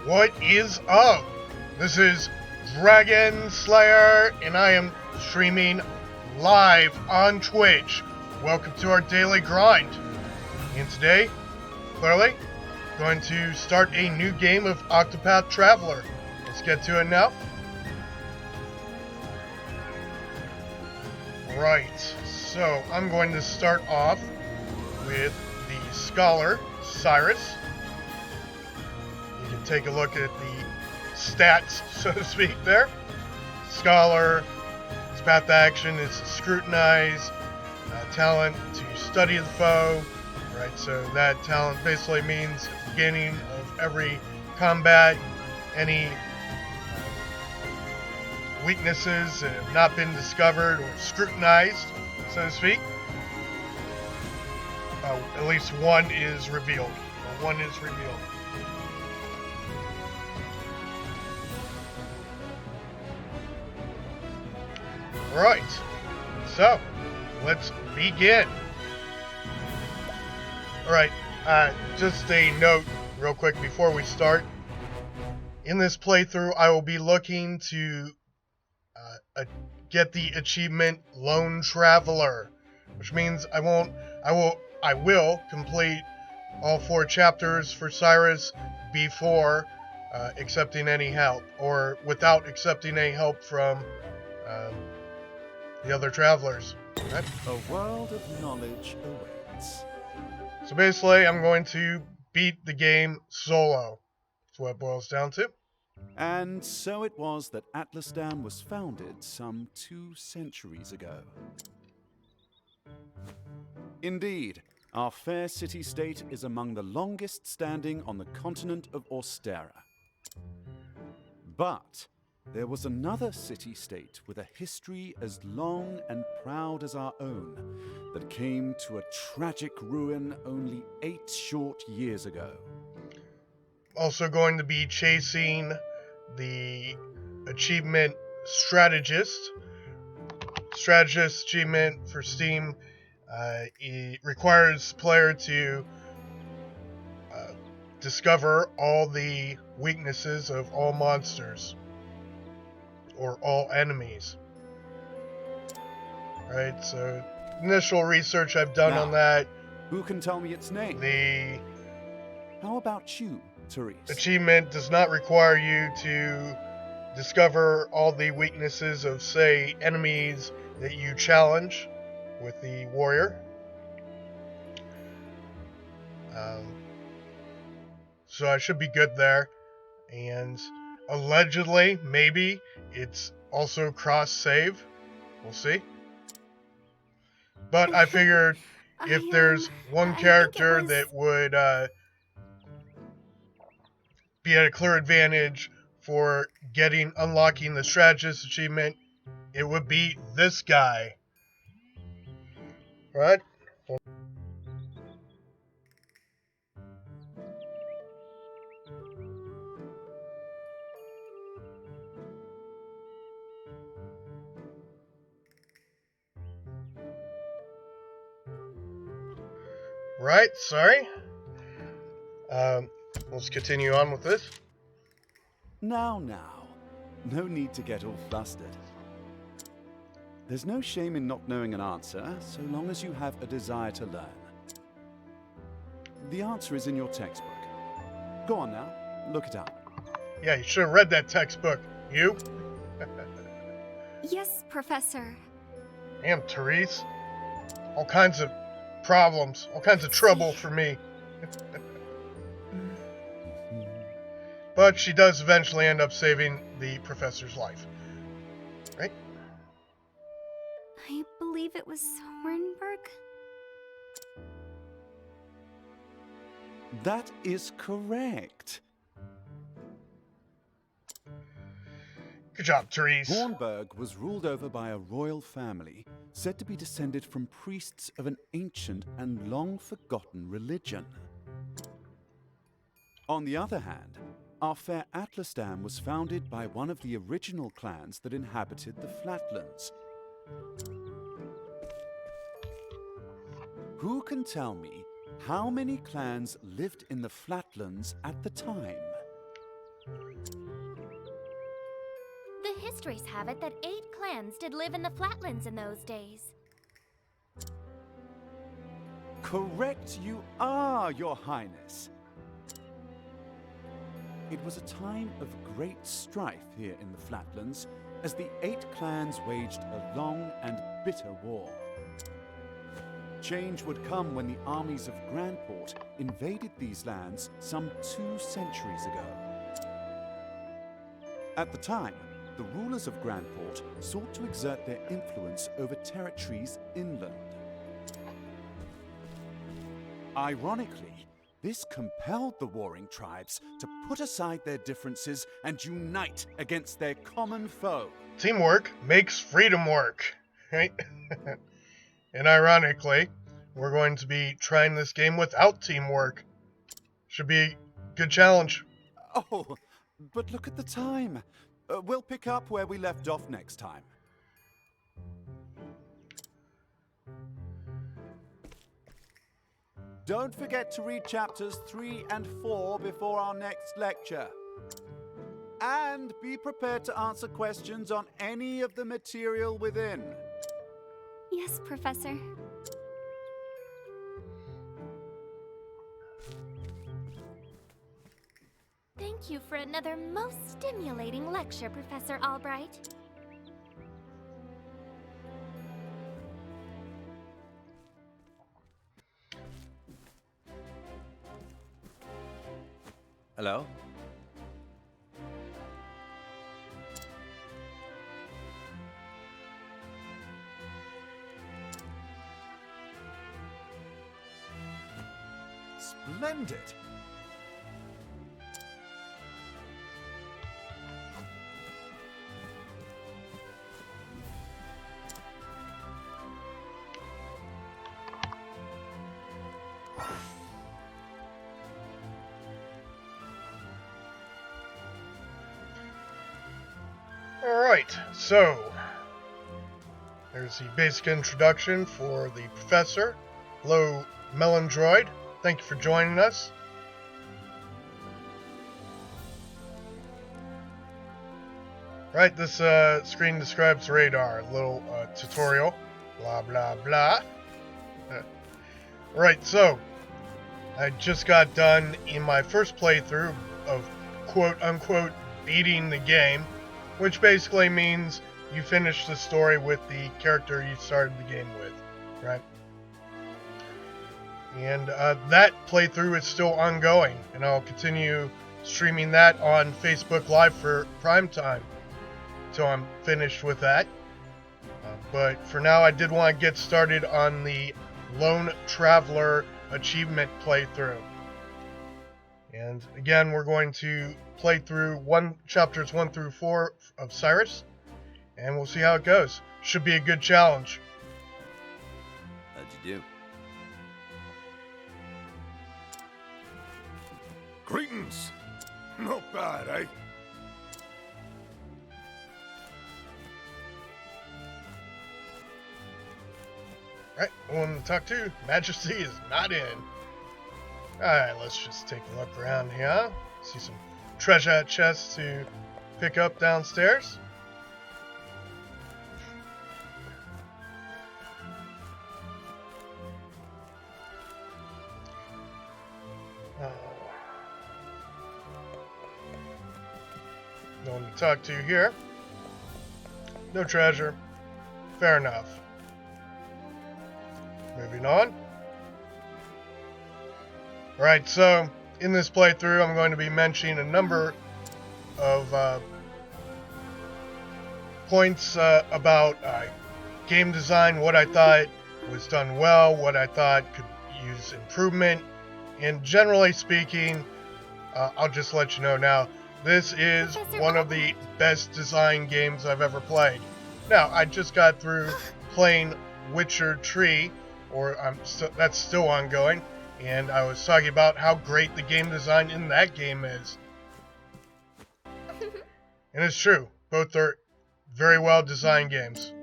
What is up? This is Dragon Slayer, and I am streaming live on Twitch. Welcome to our daily grind. And today, clearly, going to start a new game of Octopath Traveler. Let's get to it now. Right, so I'm going to start off with the Scholar, Cyrus. You can take a look at the stats, so to speak, there. Scholar, his path to action is scrutinize, talent to study the foe. Right, so that talent basically means at the beginning of every combat, any weaknesses that have not been discovered or scrutinized, so to speak, at least one is revealed. Right, so let's begin. Alright, just a note real quick before we start. In this playthrough, I will be looking to get the achievement Lone Traveler, which means I will complete all 4 chapters for Cyrus before accepting any help, or without accepting any help from the other travelers. Right? A world of knowledge awaits. So basically, I'm going to beat the game solo. That's what it boils down to. And so it was that Atlasdam was founded some 2 centuries ago. Indeed, our fair city-state is among the longest standing on the continent of Austera. But there was another city-state with a history as long and proud as our own that came to a tragic ruin only 8 short years ago. Also going to be chasing the achievement Strategist. Strategist achievement for Steam. It requires player to discover all the weaknesses of all monsters or all enemies. Right, so initial research I've done on that. Who can tell me its name? How about you, Cyrus? Achievement does not require you to discover all the weaknesses of, say, enemies that you challenge with the warrior. So I should be good there. And allegedly, maybe, it's also cross-save. We'll see. But I figured if there's one character that would be at a clear advantage for unlocking the Strategist achievement, it would be this guy. Right? Right, sorry. Let's continue on with this. Now. No need to get all flustered. There's no shame in not knowing an answer, so long as you have a desire to learn. The answer is in your textbook. Go on now, look it up. Yeah, you should have read that textbook. You? Yes, Professor. Damn, Therese. All kinds of problems, all kinds of trouble for me. But she does eventually end up saving the professor's life. Right? I believe it was Hornburg. That is correct. Good job, Therese. Hornburg was ruled over by a royal family, said to be descended from priests of an ancient and long-forgotten religion. On the other hand, our fair Atlasdam was founded by one of the original clans that inhabited the Flatlands. Who can tell me how many clans lived in the Flatlands at the time? histories have it that 8 clans did live in the flatlands in those days. Correct you are, Your Highness. It was a time of great strife here in the flatlands as the 8 clans waged a long and bitter war. Change would come when the armies of Grandport invaded these lands some 2 centuries ago. At the time, the rulers of Grandport sought to exert their influence over territories inland. Ironically, this compelled the warring tribes to put aside their differences and unite against their common foe. Teamwork makes freedom work, right? And ironically, we're going to be trying this game without teamwork. Should be a good challenge. Oh, but look at the time. We'll pick up where we left off next time. Don't forget to read chapters 3 and 4 before our next lecture. And be prepared to answer questions on any of the material within. Yes, Professor. Thank you for another most stimulating lecture, Professor Albright. Hello? Splendid! Alright, so there's the basic introduction for the professor. Hello, Melondroid. Thank you for joining us. Right, this screen describes radar. A little tutorial. Blah, blah, blah. Right, so I just got done in my first playthrough of quote-unquote beating the game, which basically means you finish the story with the character you started the game with, right? And that playthrough is still ongoing, and I'll continue streaming that on Facebook Live for prime time until I'm finished with that. But for now, I did want to get started on the Lone Traveler achievement playthrough. And again, we're going to play through chapters 1 through 4 of Cyrus, and we'll see how it goes. Should be a good challenge. How'd you do? Greetings! Not bad, eh? Alright, one to talk to. Majesty is not in. Alright, let's just take a look around here. See some treasure chests to pick up downstairs. No one to talk to here. No treasure. Fair enough. Moving on. Alright, so in this playthrough I'm going to be mentioning a number of points about game design, what I thought was done well, what I thought could use improvement, and generally speaking, I'll just let you know now, this is one of the best design games I've ever played. Now, I just got through playing Witcher 3, that's still ongoing, and I was talking about how great the game design in that game is. And it's true, both are very well designed games.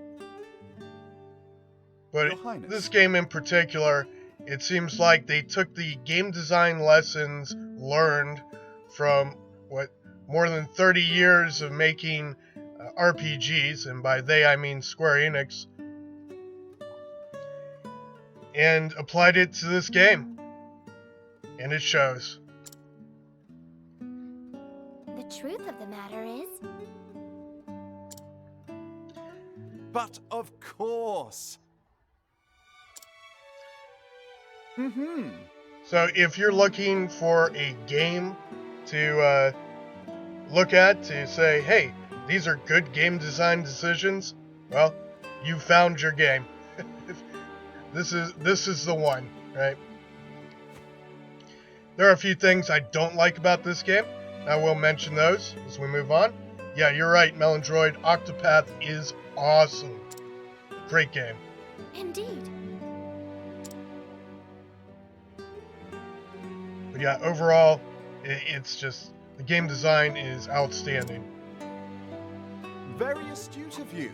But this game in particular, it seems like they took the game design lessons learned from more than 30 years of making RPGs, and by they I mean Square Enix, and applied it to this game. And it shows. The truth of the matter is, But of course. Mm-hmm. So if you're looking for a game to look at to say, hey, these are good game design decisions, well, you found your game. This is the one, right? There are a few things I don't like about this game. I will mention those as we move on. Yeah, you're right, Melondroid. Octopath is awesome. Great game. indeed. But yeah, overall, it's just, the game design is outstanding. Very astute of you.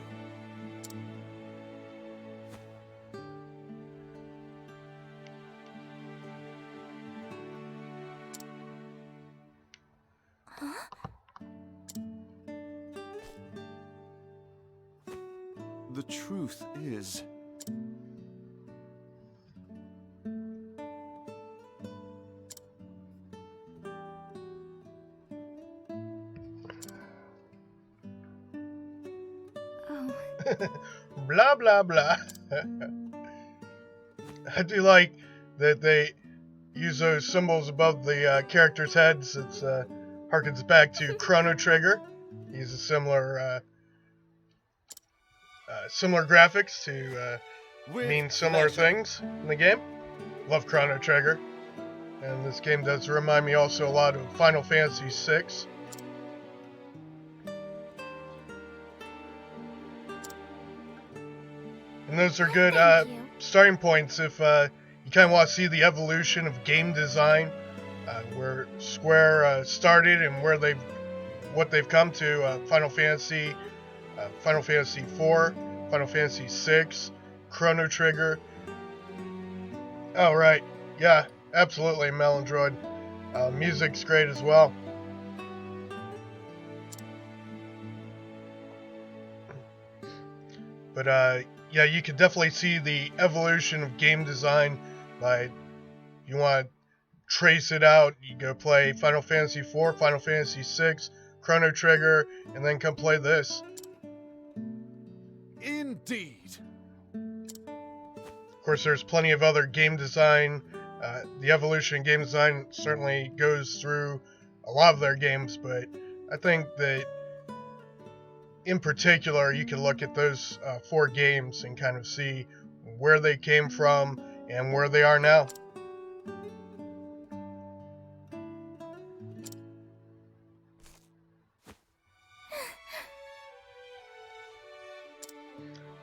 The truth is, Oh, Blah, blah, blah. I do like that they use those symbols above the characters' heads. It harkens back to Chrono Trigger. Uses similar graphics to with mean similar pleasure. things in the game. Love Chrono Trigger. And this game does remind me also a lot of Final Fantasy VI. And those are good Thank you. starting points if you kind of want to see the evolution of game design, where Square started and what they've come to. Final Fantasy, Final Fantasy IV, Final Fantasy VI, Chrono Trigger. Oh right, yeah, absolutely, Melondroid. Music's great as well. But yeah, you can definitely see the evolution of game design. By you want to trace it out, you go play Final Fantasy IV, Final Fantasy VI, Chrono Trigger, and then come play this. Indeed. Of course, there's plenty of other game design. The evolution in game design certainly goes through a lot of their games, but I think that in particular, you can look at those 4 games and kind of see where they came from and where they are now.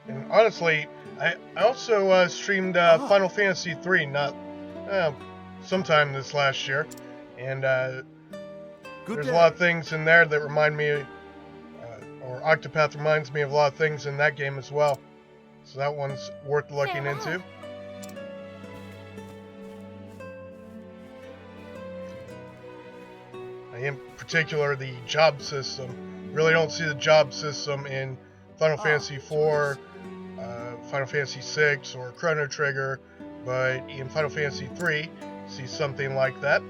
And honestly, I also streamed Final Fantasy III sometime this last year, and Good there's day. a lot of things in there that remind me, or Octopath reminds me of a lot of things in that game as well. So that one's worth looking Farewell. into. In particular, the job system. You really don't see the job system in Final Fantasy IV, Final Fantasy VI, or Chrono Trigger, but in Final Fantasy III, you see something like that.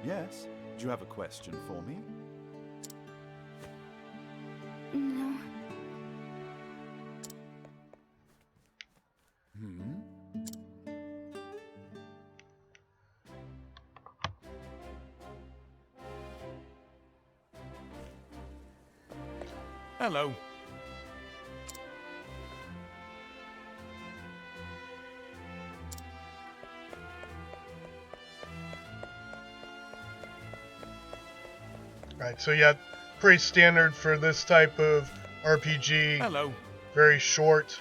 Yes. Do you have a question for me? no. Hmm? Hello. Right, so yeah, pretty standard for this type of RPG. Hello. Very short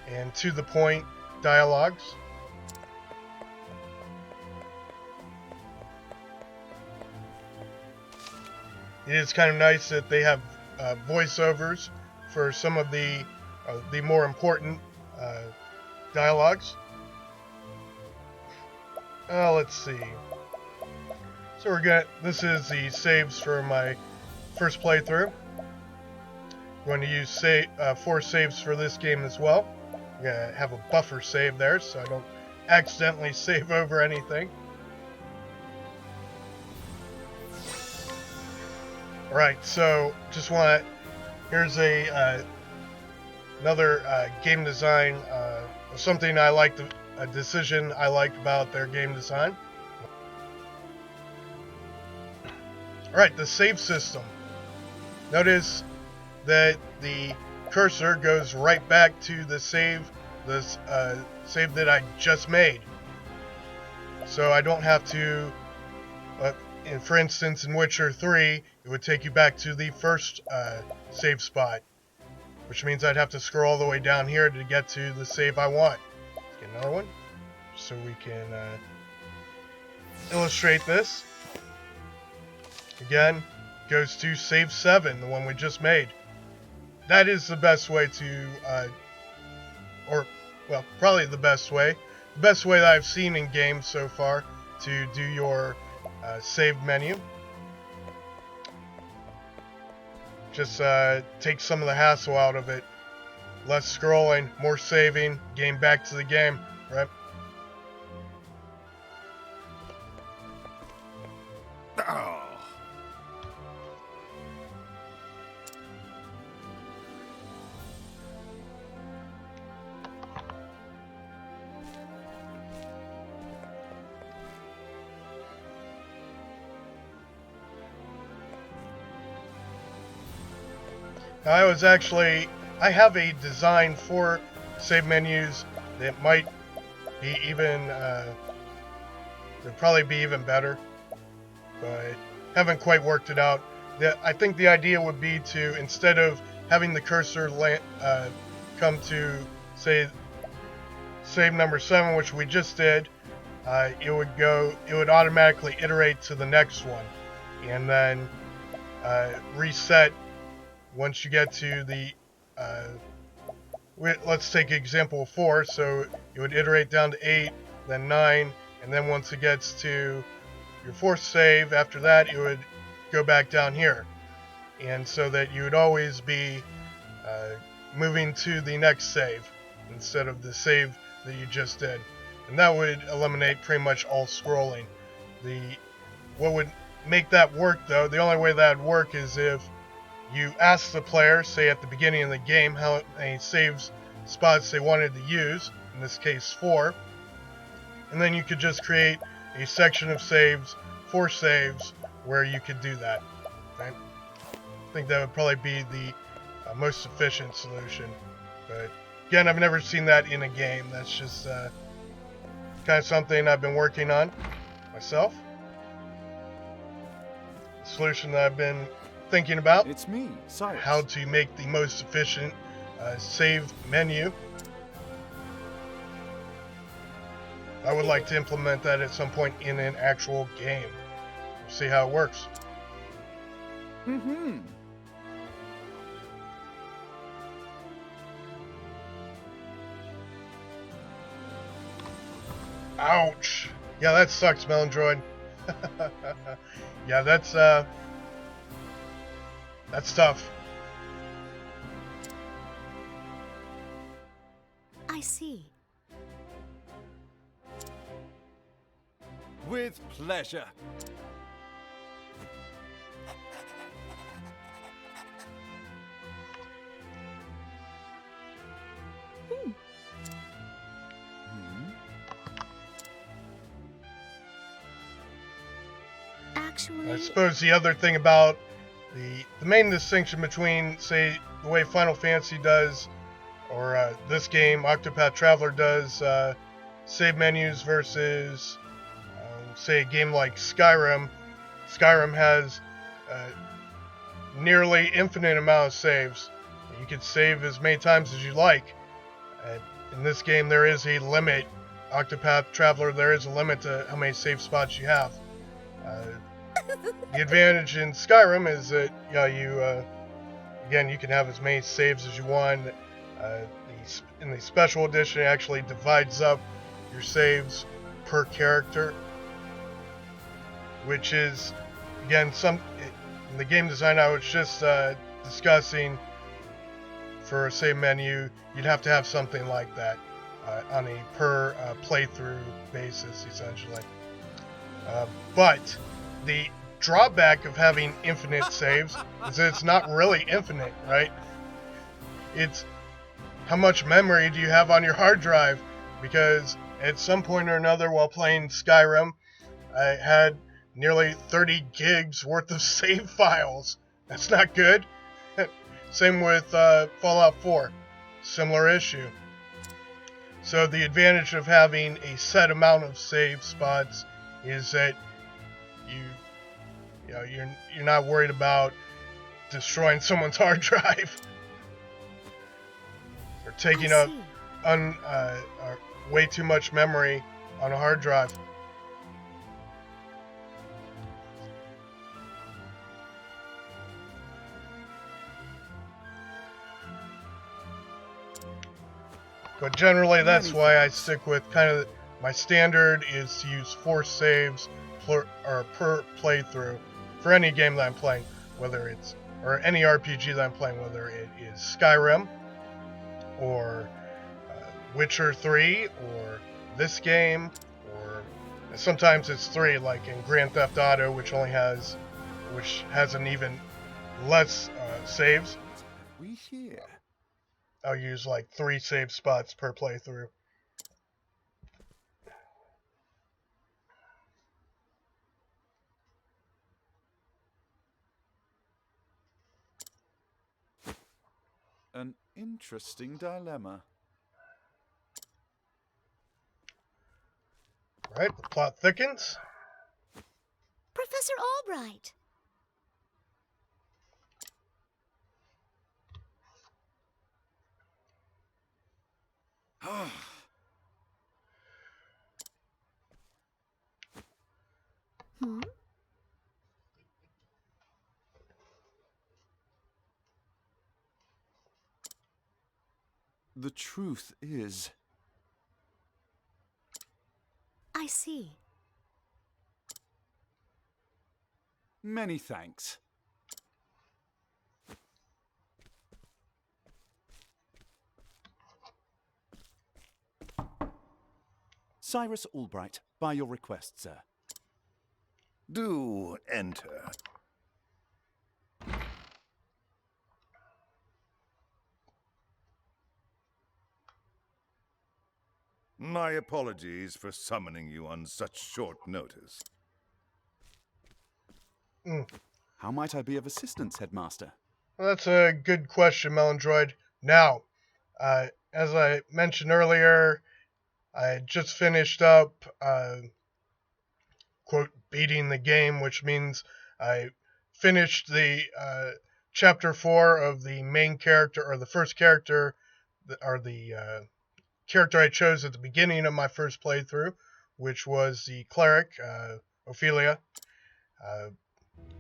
and to the point dialogues. It is kind of nice that they have voiceovers for some of the more important dialogues. Let's see. So this is the saves for my first playthrough. I'm going to use 4 saves for this game as well. I'm going to have a buffer save there so I don't accidentally save over anything. Alright, so just want to... Here's another game design, something I liked, a decision I liked about their game design. Alright, the save system. Notice that the cursor goes right back to the save that I just made. So I don't have to, for instance, in Witcher 3, it would take you back to the first save spot, which means I'd have to scroll all the way down here to get to the save I want. Let's get another one, so we can illustrate this. Again, goes to save 7, the one we just made. That is the best way to, probably the best way that I've seen in games so far to do your save menu. Just take some of the hassle out of it. Less scrolling, more saving, getting back to the game, right? Oh. I have a design for save menus that might be even, they'd probably be even better, but haven't quite worked it out. I think the idea would be to, instead of having the cursor come to, say, save number 7, which we just did, it would automatically iterate to the next one, and then reset once you get to the, let's take example 4, so it would iterate down to 8, then 9, and then once it gets to your 4th save, after that it would go back down here. And so that you would always be moving to the next save instead of the save that you just did. And that would eliminate pretty much all scrolling. What would make that work though, the only way that would work is if you ask the player, say at the beginning of the game, how many saves spots they wanted to use, in this case 4, and then you could just create a section of saves, 4 saves, where you could do that. Right? I think that would probably be the most efficient solution. But again, I've never seen that in a game. That's just kind of something I've been working on myself. A solution that I've been thinking about. It's me, Cyrus. How to make the most efficient save menu. I would like to implement that at some point in an actual game. See how it works. Mm-hmm. Ouch. Yeah, that sucks, Melondroid. Yeah, that's tough. I see. With pleasure. Actually, I suppose the other thing about the main distinction between, say, the way Final Fantasy does, or this game, Octopath Traveler does, save menus versus, say, a game like Skyrim. Skyrim has nearly infinite amount of saves. You can save as many times as you like. In this game, there is a limit. Octopath Traveler, there is a limit to how many save spots you have. The advantage in Skyrim is that again, you can have as many saves as you want. In the special edition, it actually divides up your saves per character, which is, again, in the game design I was just discussing, for a save menu, you'd have to have something like that on a per playthrough basis, essentially. But the drawback of having infinite saves is that it's not really infinite, right? It's how much memory do you have on your hard drive? Because at some point or another while playing Skyrim, I had nearly 30 gigs worth of save files. That's not good. Same with Fallout 4. Similar issue. So the advantage of having a set amount of save spots is that you're not worried about destroying someone's hard drive or taking up way too much memory on a hard drive. But generally, that's why I stick with kind of my standard is to use 4 saves per playthrough for any game that I'm playing, whether it's or any RPG that I'm playing, whether it is Skyrim or Witcher 3 or this game, or sometimes it's 3, like in Grand Theft Auto, which has an even less saves. We here. I'll use like 3 save spots per playthrough. An interesting dilemma. Right, the plot thickens. Professor Albright. Hmm? The truth is, I see. many thanks. Cyrus Albright, by your request, sir. Do enter. My apologies for summoning you on such short notice. How might I be of assistance, Headmaster? Well, that's a good question, Melandroid. Now, as I mentioned earlier, I just finished up, quote, beating the game, which means I finished the chapter 4 of the main character, or the first character, or the character I chose at the beginning of my first playthrough, which was the cleric, Ophelia.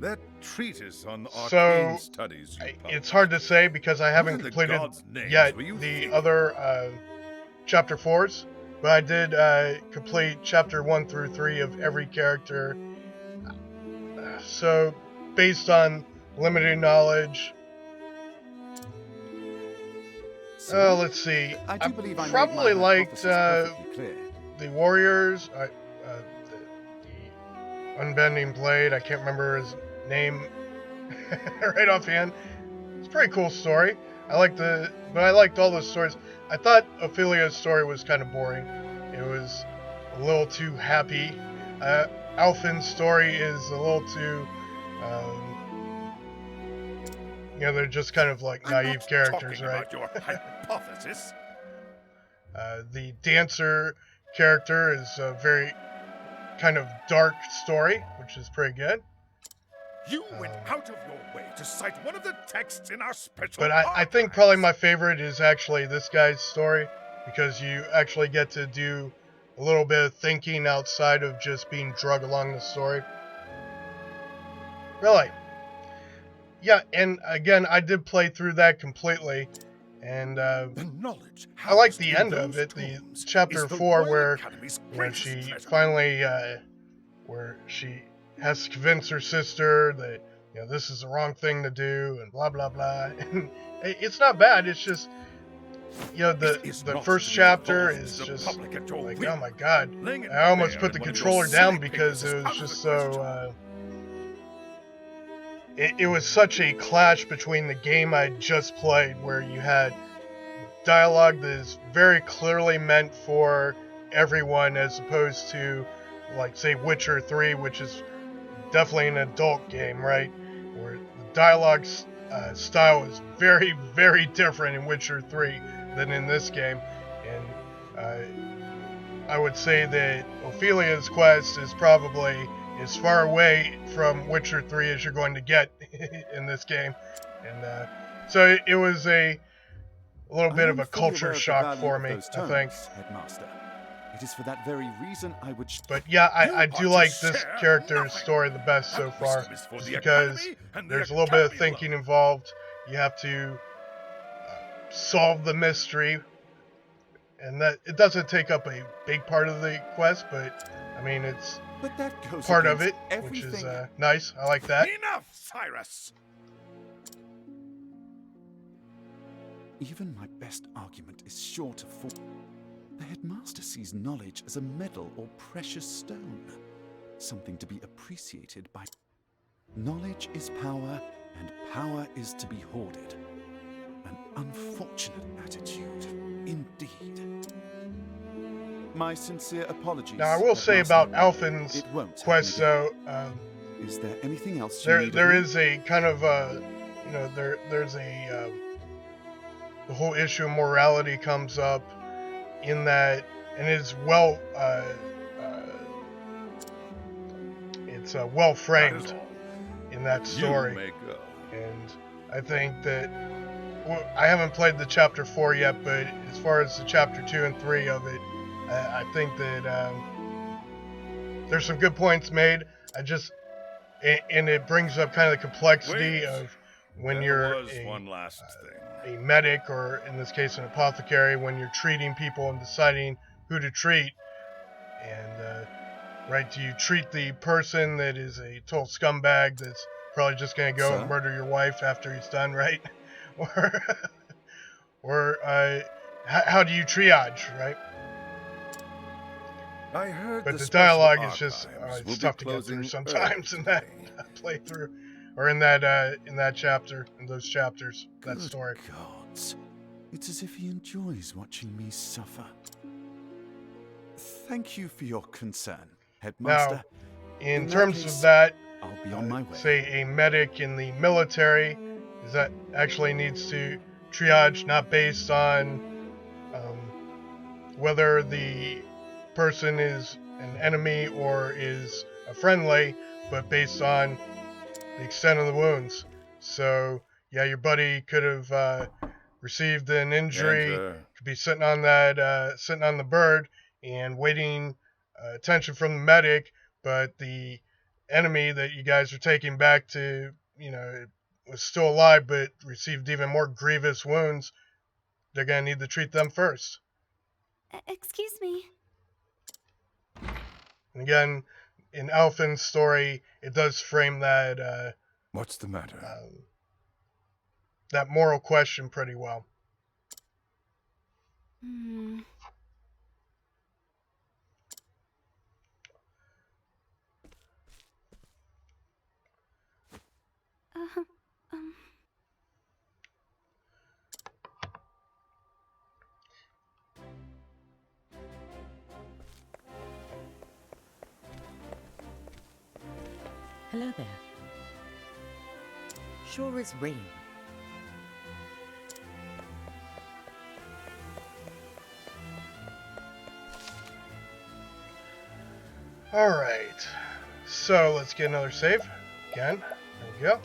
That treatise on So, arcane studies you published. it's hard to say because I haven't What in the completed gods' names yet were you the thinking? other chapter 4s, but I did complete chapter 1 through 3 of every character. So, based on limited knowledge, Sir, let's see. I do believe I probably made my liked hypothesis perfectly clear. the Warriors, the Unbending Blade. I can't remember his name right offhand. It's a pretty cool story. But I liked all those stories. I thought Ophelia's story was kind of boring. It was a little too happy. Alfin's story is a little too, they're just kind of like naive characters, right? About your hypothesis. The dancer character is a very kind of dark story, which is pretty good. You went out of your way to cite one of the texts in our special But I think probably my favorite is actually this guy's story, because you actually get to do a little bit of thinking outside of just being drug along the story. Really. Yeah, and again, I did play through that completely, and The knowledge I like the housed end in of those it, the tomes chapter is the 4, Royal where Academy's she greatest treasure. finally, where she has to convince her sister that you know, this is the wrong thing to do, and blah blah blah. And it's not bad. It's just, you know, It is the not first to be chapter involved is the just public at your like, whim. oh my god. Laying it I almost bare put the in one of your controller silly down because papers it is was out of just the question. so. It was such a clash between the game I just played, where you had dialogue that is very clearly meant for everyone, as opposed to, like, say, Witcher 3, which is definitely an adult game, right? Where the dialogue style is very, very different in Witcher 3 than in this game. And I would say that Ophelia's quest is probably as far away from Witcher 3 as you're going to get in this game. And so it was a little I bit of am a fully culture aware of the shock value for of me, those I think. tomes, Headmaster. It is for that very reason I would. But yeah, You I are do to like this share character's nothing. story the best so That far, wisdom is for just the because Academy and the there's a little bit of Academy thinking alone. involved. You have to solve the mystery, and that it doesn't take up a big part of the quest, but I mean, it's But that goes part of against it, which is everything. nice. I like that. Enough, Cyrus! Even my best argument is sure to fall. The headmaster sees knowledge as a medal or precious stone, something to be appreciated by. Knowledge is power, and power is to be hoarded. An unfortunate attitude, indeed. My sincere apologies. Now, I will say Headmaster. about Alphen's It won't quest, happen though, Is there anything else you need there of me? is a kind of you know, there's a the whole issue of morality comes up in that, and it's well it's well That is framed all. in that You story. may go. And I think that, well, I haven't played the chapter 4 yet, but as far as the chapter 2 and 3 of it, I think that there's some good points made. And it brings up kind of the complexity Wait. of when There you're was one last thing. a medic, or in this case an apothecary, when you're treating people and deciding who to treat. And right, do you treat the person that is a total scumbag that's probably just going to go Sir? and murder your wife after he's done, right? or how do you triage, right? I heard But the special dialogue is just archives will it's be tough to get through closing sometimes early in that today. playthrough, or in that chapter, in those chapters, that Good story. gods. It's as if he enjoys watching me suffer. Thank you for your concern, Headmaster. Now, in that terms case, of that, I'll be on my way. say a medic in the military, is that actually needs to triage not based on whether the person is an enemy or is a friendly, but based on the extent of the wounds. So yeah, your buddy could have received an injury, Enter. could be sitting on the bird and waiting attention from the medic, but the enemy that you guys are taking back to, you know, was still alive but received even more grievous wounds. They're gonna need to treat them first. Excuse me. And again, in Alphen's story, it does frame that What's the matter? that moral question pretty well. Hmm. Uh, um. Hello there. Sure as rain. Alright, so let's get another save. Again, there we go.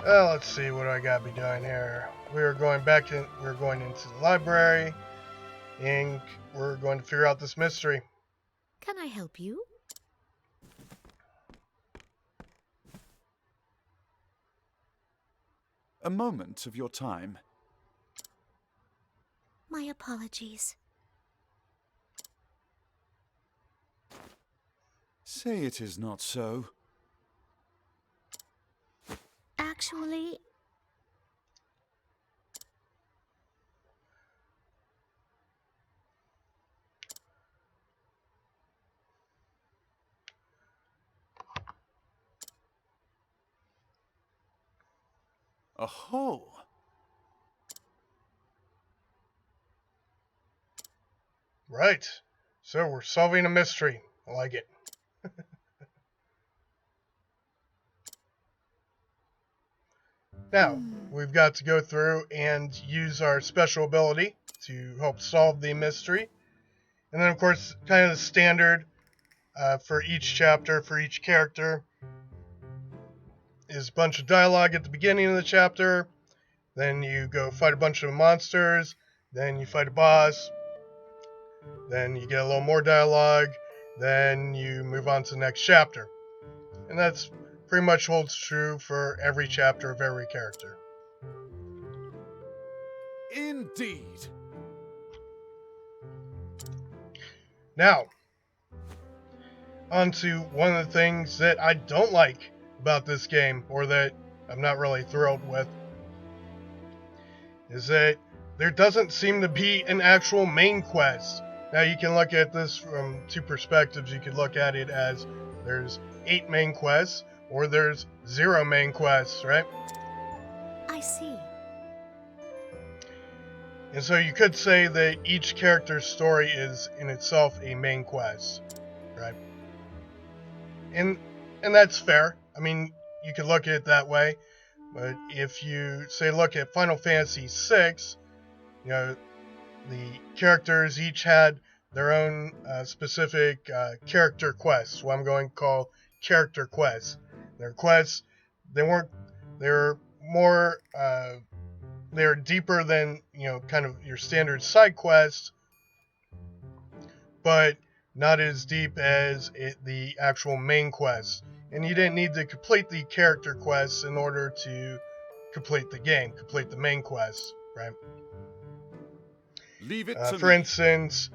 Well, let's see what I gotta be doing here. We're going into the library, and we're going to figure out this mystery. Can I help you? A moment of your time. My apologies. Say it is not so. Actually, Aho! Right. So we're solving a mystery. I like it. Now, we've got to go through and use our special ability to help solve the mystery. And then, of course, kind of the standard for each chapter, for each character, is a bunch of dialogue at the beginning of the chapter. Then you go fight a bunch of monsters. Then you fight a boss. Then you get a little more dialogue. Then you move on to the next chapter. And that's pretty much holds true for every chapter of every character. Indeed. Now, on to one of the things that I don't like about this game, or that I'm not really thrilled with, is that there doesn't seem to be an actual main quest. Now, you can look at this from two perspectives. You could look at it as there's 8 main quests, or there's 0 main quests, right? I see. And so you could say that each character's story is in itself a main quest, right? And that's fair. I mean, you could look at it that way. But if you say look at Final Fantasy VI, you know, the characters each had their own specific character quests, what I'm going to call character quests. Their quests, they're more they're deeper than, you know, kind of your standard side quests, but not as deep as the actual main quests. And you didn't need to complete the character quests in order to complete the game, complete the main quests, right? Leave it to For me. instance,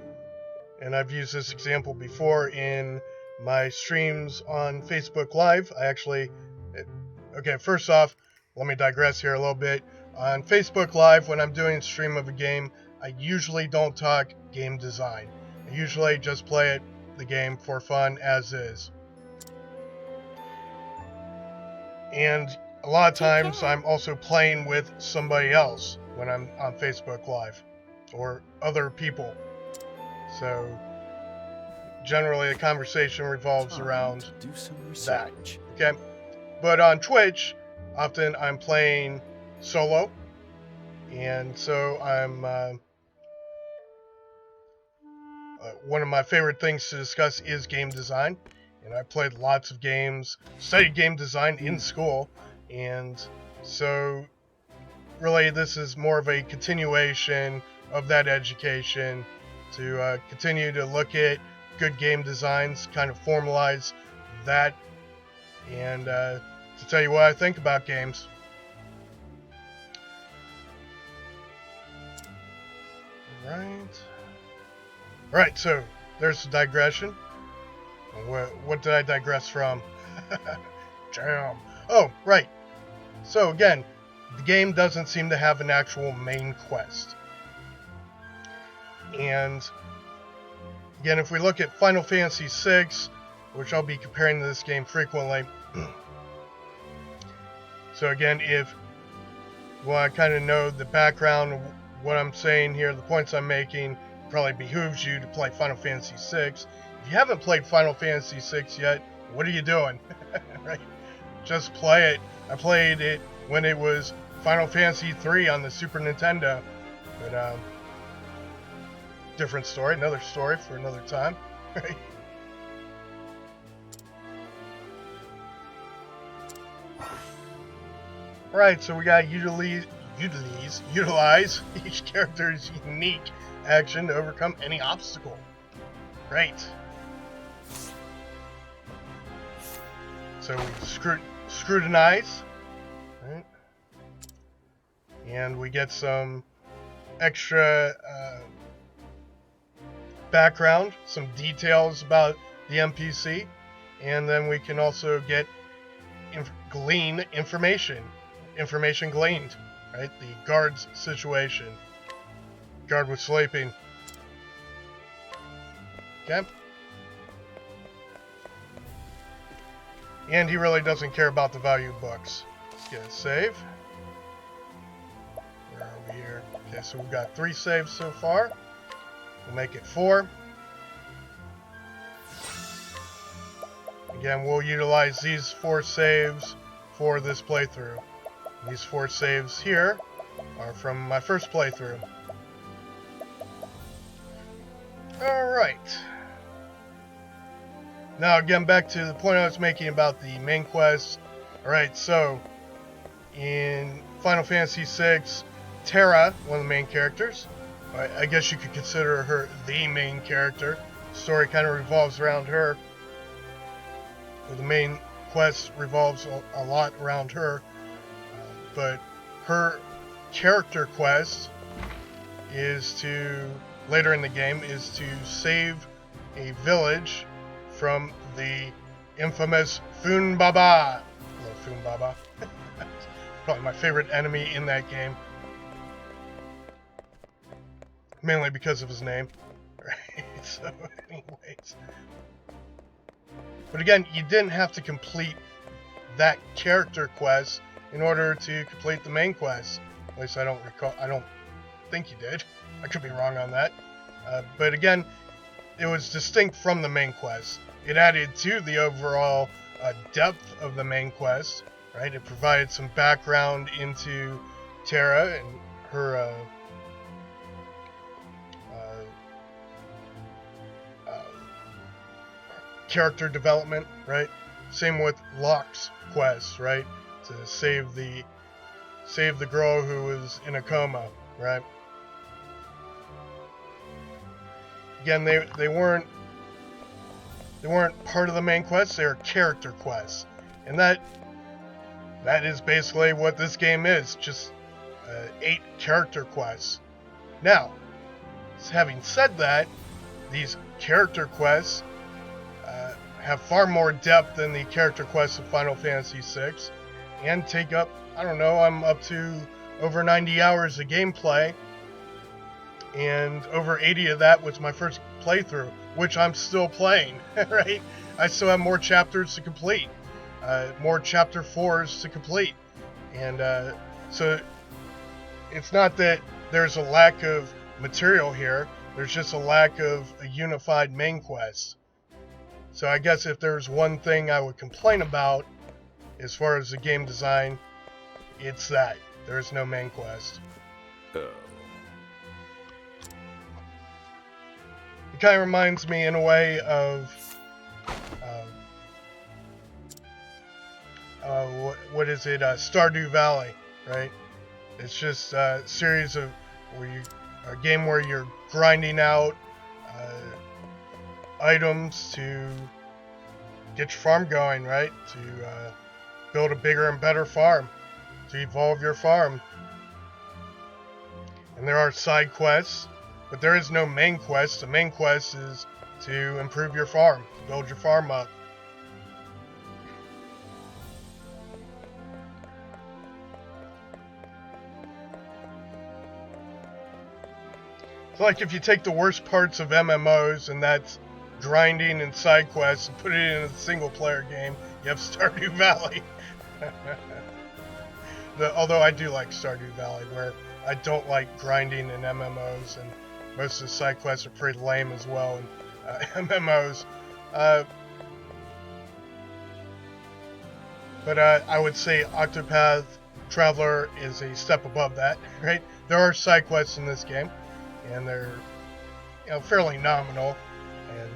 and I've used this example before in my streams on Facebook Live. Okay, first off, let me digress here a little bit. On Facebook Live, when I'm doing a stream of a game, I usually don't talk game design. I usually just play the game for fun as is. And a lot of times I'm also playing with somebody else when I'm on Facebook Live, or other people. So generally the conversation revolves Time around to do some that. research. Okay? But on Twitch, often I'm playing solo, and so I'm one of my favorite things to discuss is game design, and I played lots of games, studied game design in school, and so really this is more of a continuation of that education to continue to look at good game designs, kind of formalize that, and to tell you what I think about games. Right, so there's the digression. What did I digress from? Damn. Oh, right. So again, the game doesn't seem to have an actual main quest. And again, if we look at Final Fantasy VI, which I'll be comparing to this game frequently. So again, if you want to kind of know the background of what I'm saying here, the points I'm making, probably behooves you to play Final Fantasy VI. If you haven't played Final Fantasy VI yet, what are you doing? Right? Just play it. I played it when it was Final Fantasy III on the Super Nintendo. But different story, another story for another time. Right? Right, so we got utilize each character's unique action to overcome any obstacle. Great. So we scrutinize. Right? and we get some extra background, some details about the NPC, and then we can also get glean information gleaned, right? The guard's situation. Guard was sleeping. Okay. And he really doesn't care about the value of books. Let's get a save. Where are we here? Okay, so we've got 3 saves so far. We'll make it 4. Again, we'll utilize these 4 saves for this playthrough. These 4 saves here are from my first playthrough. Alright. Now, again, back to the point I was making about the main quest. Alright, so in Final Fantasy VI, Terra, one of the main characters, I guess you could consider her the main character. The story kind of revolves around her. The main quest revolves a lot around her. But her character quest is to, later in the game, is to save a village from the infamous Funbaba. Hello, Funbaba. Probably my favorite enemy in that game. Mainly because of his name. Right, so anyways. But again, you didn't have to complete that character quest in order to complete the main quest. At least I don't think you did. I could be wrong on that. But again, it was distinct from the main quest. It added to the overall depth of the main quest, right? It provided some background into Terra and her character development, right? Same with Locke's quest, right? To save the girl who was in a coma, right? Again, they weren't part of the main quest. They were character quests, and that is basically what this game is. Just 8 character quests. Now, having said that, these character quests have far more depth than the character quests of Final Fantasy VI, and take up, I don't know, I'm up to over 90 hours of gameplay, and over 80 of that was my first playthrough, which I'm still playing, right? I still have more chapters to complete, more chapter 4s to complete, and so it's not that there's a lack of material here, there's just a lack of a unified main quest. So I guess if there's one thing I would complain about as far as the game design, it's that there's no main quest. It kind of reminds me in a way of what is it? Stardew Valley, right? It's just a series of a game where you're grinding out items to get your farm going, right? To build a bigger and better farm, to evolve your farm. And there are side quests, but there is no main quest. The main quest is to improve your farm, to build your farm up. It's like if you take the worst parts of MMOs, and that's grinding and side quests, and put it in a single player game, you have Stardew Valley. Although I do like Stardew Valley, where I don't like grinding in MMOs, and most of the side quests are pretty lame as well in MMOs. But I would say Octopath Traveler is a step above that, right? There are side quests in this game, and they're fairly nominal, and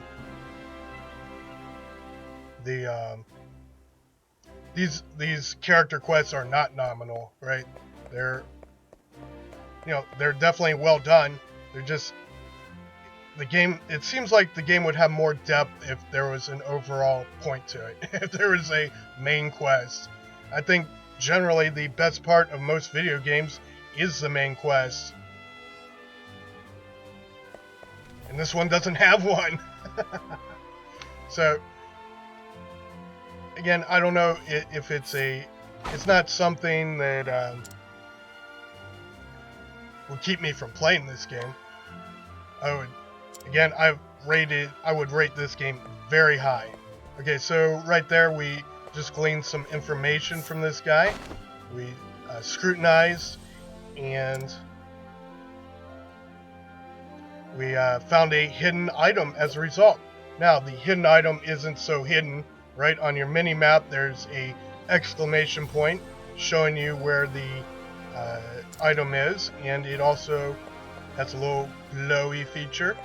these character quests are not nominal, right? They're definitely well done. They're just the game. It seems like the game would have more depth if there was an overall point to it. If there was a main quest, I think generally the best part of most video games is the main quest. And this one doesn't have one. So, again, I don't know if it's not something that would keep me from playing this game. I would rate this game very high. Okay, so right there we just gleaned some information from this guy. We scrutinized, and we found a hidden item as a result. Now, the hidden item isn't so hidden. Right on your mini-map, there's a exclamation point showing you where the item is, and it also has a little glowy feature,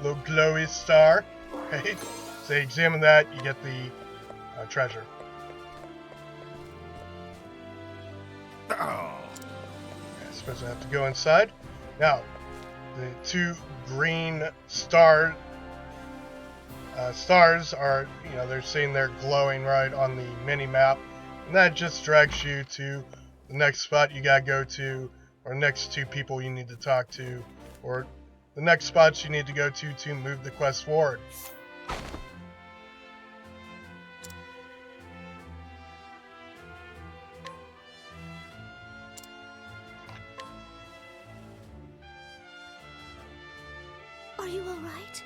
little glowy star. Right? So you examine that, you get the treasure. Oh. I suppose I have to go inside. Now, the two green stars are, they're saying they're glowing right on the mini map, and that just drags you to the next spot you gotta go to, or next two people you need to talk to, or the next spots you need to go to move the quest forward. Are you all right?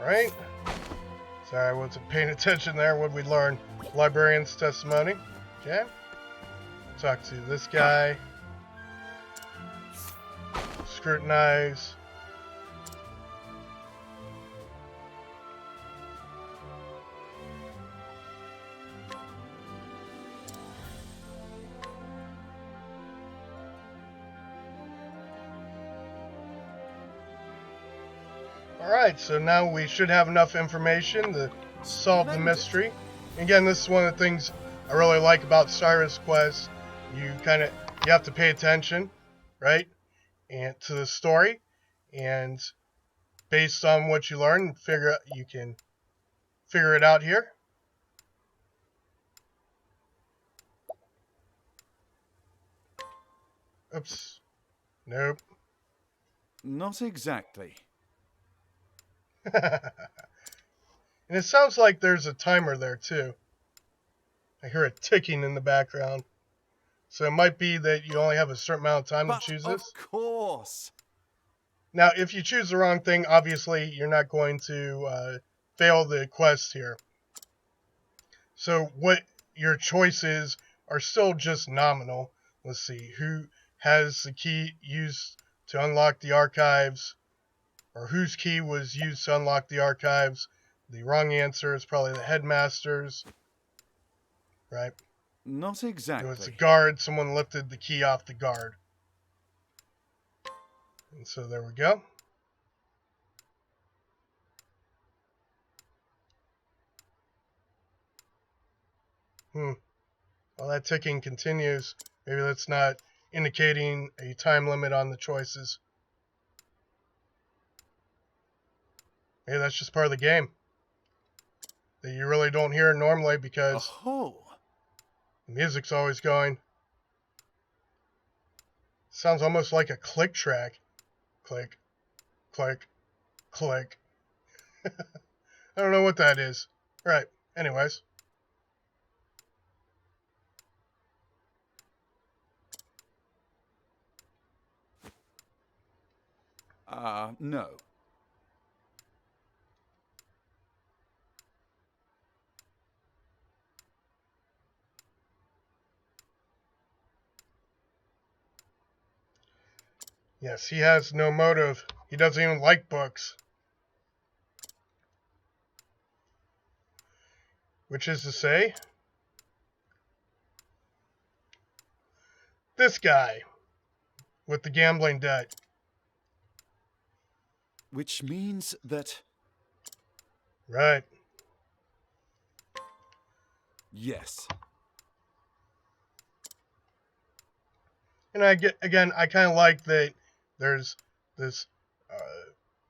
Right? Sorry, I wasn't paying attention there. What we learn? Librarian's testimony. Okay. Talk to this guy. Scrutinize. Alright, so now we should have enough information to solve the mystery. Again, this is one of the things I really like about Cyrus Quest. You have to pay attention, right? And to the story, and based on what you learn, you can figure it out here. Oops. Nope. Not exactly. And it sounds like there's a timer there too. I hear it ticking in the background. So it might be that you only have a certain amount of time to choose this. Of course. Now, if you choose the wrong thing, obviously you're not going to fail the quest here. So what your choices are still just nominal. Let's see, who has the key used to unlock the archives, or whose key was used to unlock the archives. The wrong answer is probably the headmaster's, right? Not exactly. It was the guard. Someone lifted the key off the guard. And so there we go. While that ticking continues, maybe that's not indicating a time limit on the choices. Maybe that's just part of the game that you really don't hear normally because the music's always going. Sounds almost like a click track. Click, click, click. I don't know what that is. Right. Anyways. No. Yes, he has no motive. He doesn't even like books. Which is to say, this guy with the gambling debt. Which means that... Right. Yes. And I kind of like that there's this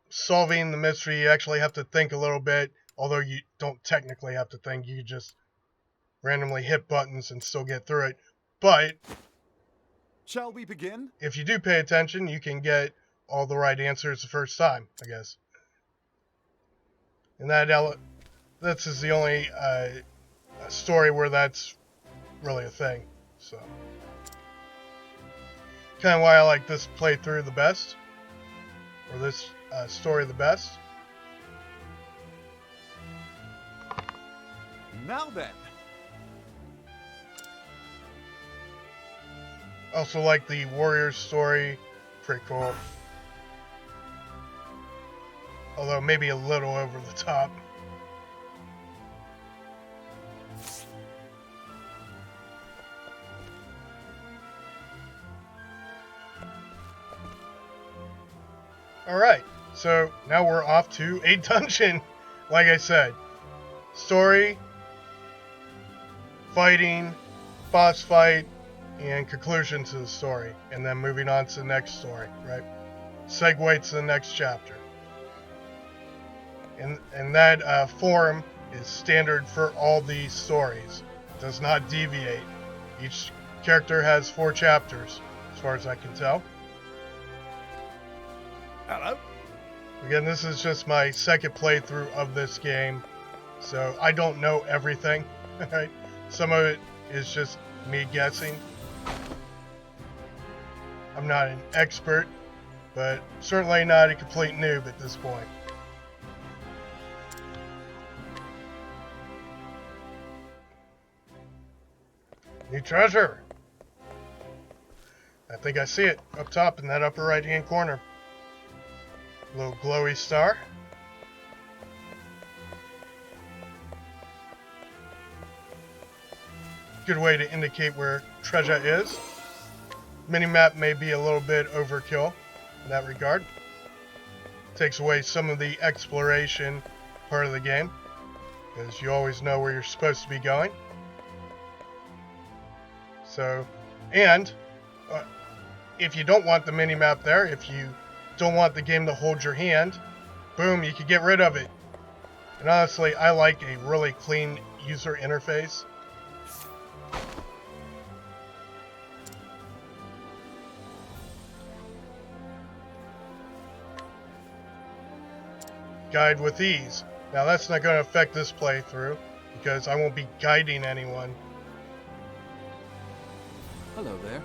solving the mystery. You actually have to think a little bit. Although you don't technically have to think, you just randomly hit buttons and still get through it. But Shall we begin? if you do pay attention, you can get all the right answers the first time, I guess. And this is the only story where that's really a thing. So, kind of why I like this playthrough the best, or this story the best. Now then. Also like the Warriors story, pretty cool. Although maybe a little over the top. Alright, so now we're off to a dungeon. Like I said, story, fighting, boss fight, and conclusion to the story. And then moving on to the next story, right? Segue to the next chapter. And that form is standard for all these stories. It does not deviate. Each character has 4 chapters, as far as I can tell. Hello? Again, this is just my second playthrough of this game, so I don't know everything. Right? Some of it is just me guessing. I'm not an expert, but certainly not a complete noob at this point. New treasure! I think I see it up top in that upper right hand corner. Little glowy star. Good way to indicate where treasure is. Minimap may be a little bit overkill in that regard. Takes away some of the exploration part of the game, because you always know where you're supposed to be going. So, and if you don't want the minimap there, if you don't want the game to hold your hand, boom, you can get rid of it. And honestly, I like a really clean user interface. Guide with ease. Now that's not going to affect this playthrough, because I won't be guiding anyone. Hello there.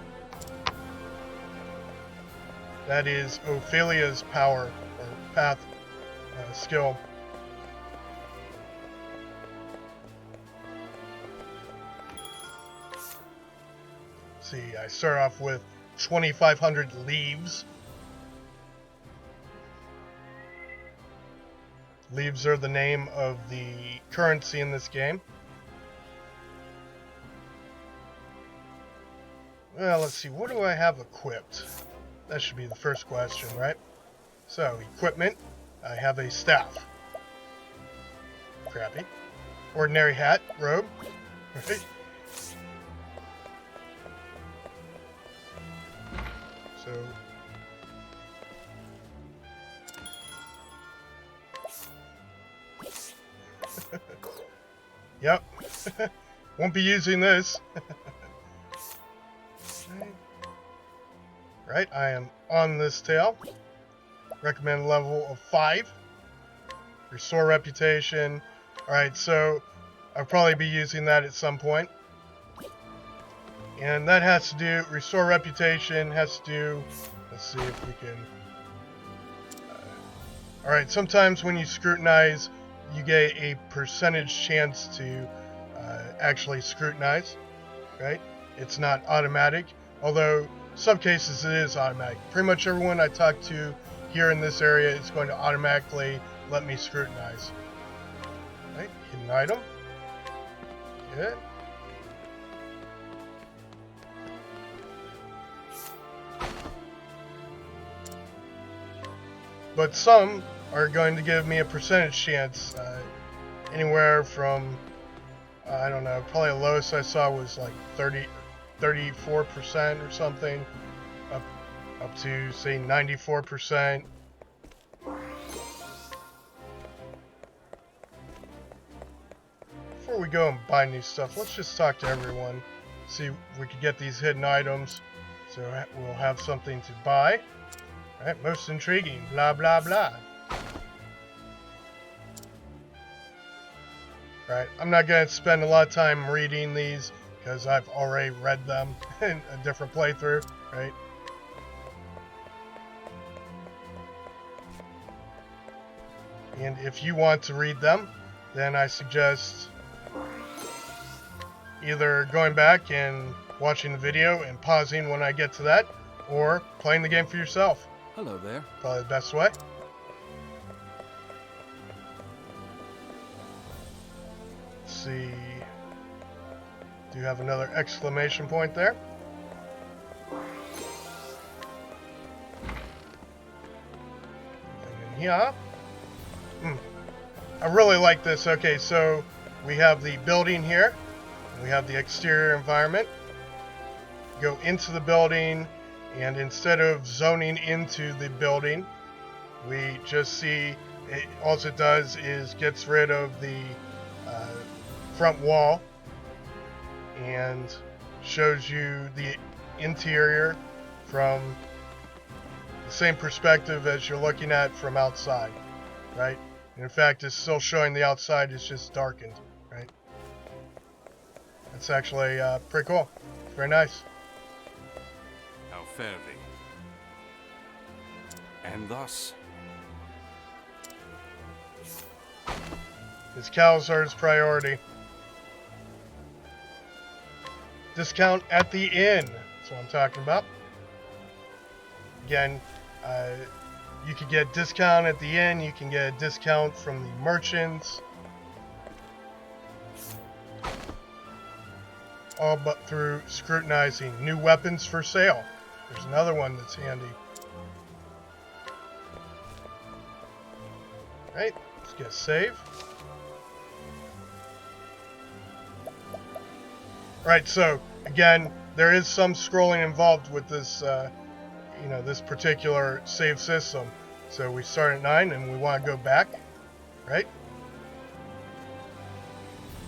That is Ophelia's power, or path skill. See, I start off with 2,500 leaves. Leaves are the name of the currency in this game. Well, let's see, what do I have equipped? That should be the first question, right? So, equipment. I have a staff. Crappy. Ordinary hat, robe. Right? So... Yep. Won't be using this. Right, I am on this tail. Recommend level of 5. Restore reputation. Alright, so I'll probably be using that at some point. And that has to do, restore reputation has to do, let's see if we can... Alright, sometimes when you scrutinize, you get a percentage chance to actually scrutinize, right? It's not automatic, although some cases it is automatic. Pretty much everyone I talk to here in this area is going to automatically let me scrutinize. Right, hidden item. Good. But some are going to give me a percentage chance, anywhere from, I don't know, probably the lowest I saw was like 34% or something, up to, say, 94%. go and buy new stuff, let's just talk to everyone. See if we could get these hidden items. So we'll have something to buy. Alright, most intriguing. Blah, blah, blah. Right, I'm not going to spend a lot of time reading these because I've already read them in a different playthrough, right? And if you want to read them, then I suggest either going back and watching the video and pausing when I get to that, or playing the game for yourself. Hello there. Probably the best way. Let's see. Do you have another exclamation point there? Anything in here? I really like this. Okay, so we have the building here. We have the exterior environment. Go into the building, and instead of zoning into the building, we just see all it does is gets rid of the front wall and shows you the interior from the same perspective as you're looking at from outside, right? And in fact, it's still showing the outside, it's just darkened, right? That's actually pretty cool. Very nice. How fare thee? And thus, His cows are his priority. Discount at the inn. That's what I'm talking about. Again, you can get discount at the inn. You can get a discount from the merchants. All but through scrutinizing. New weapons for sale. There's another one that's handy. Right, let's get a save. Right, so again, there is some scrolling involved with this, this particular save system. So we start at 9 and we want to go back, right?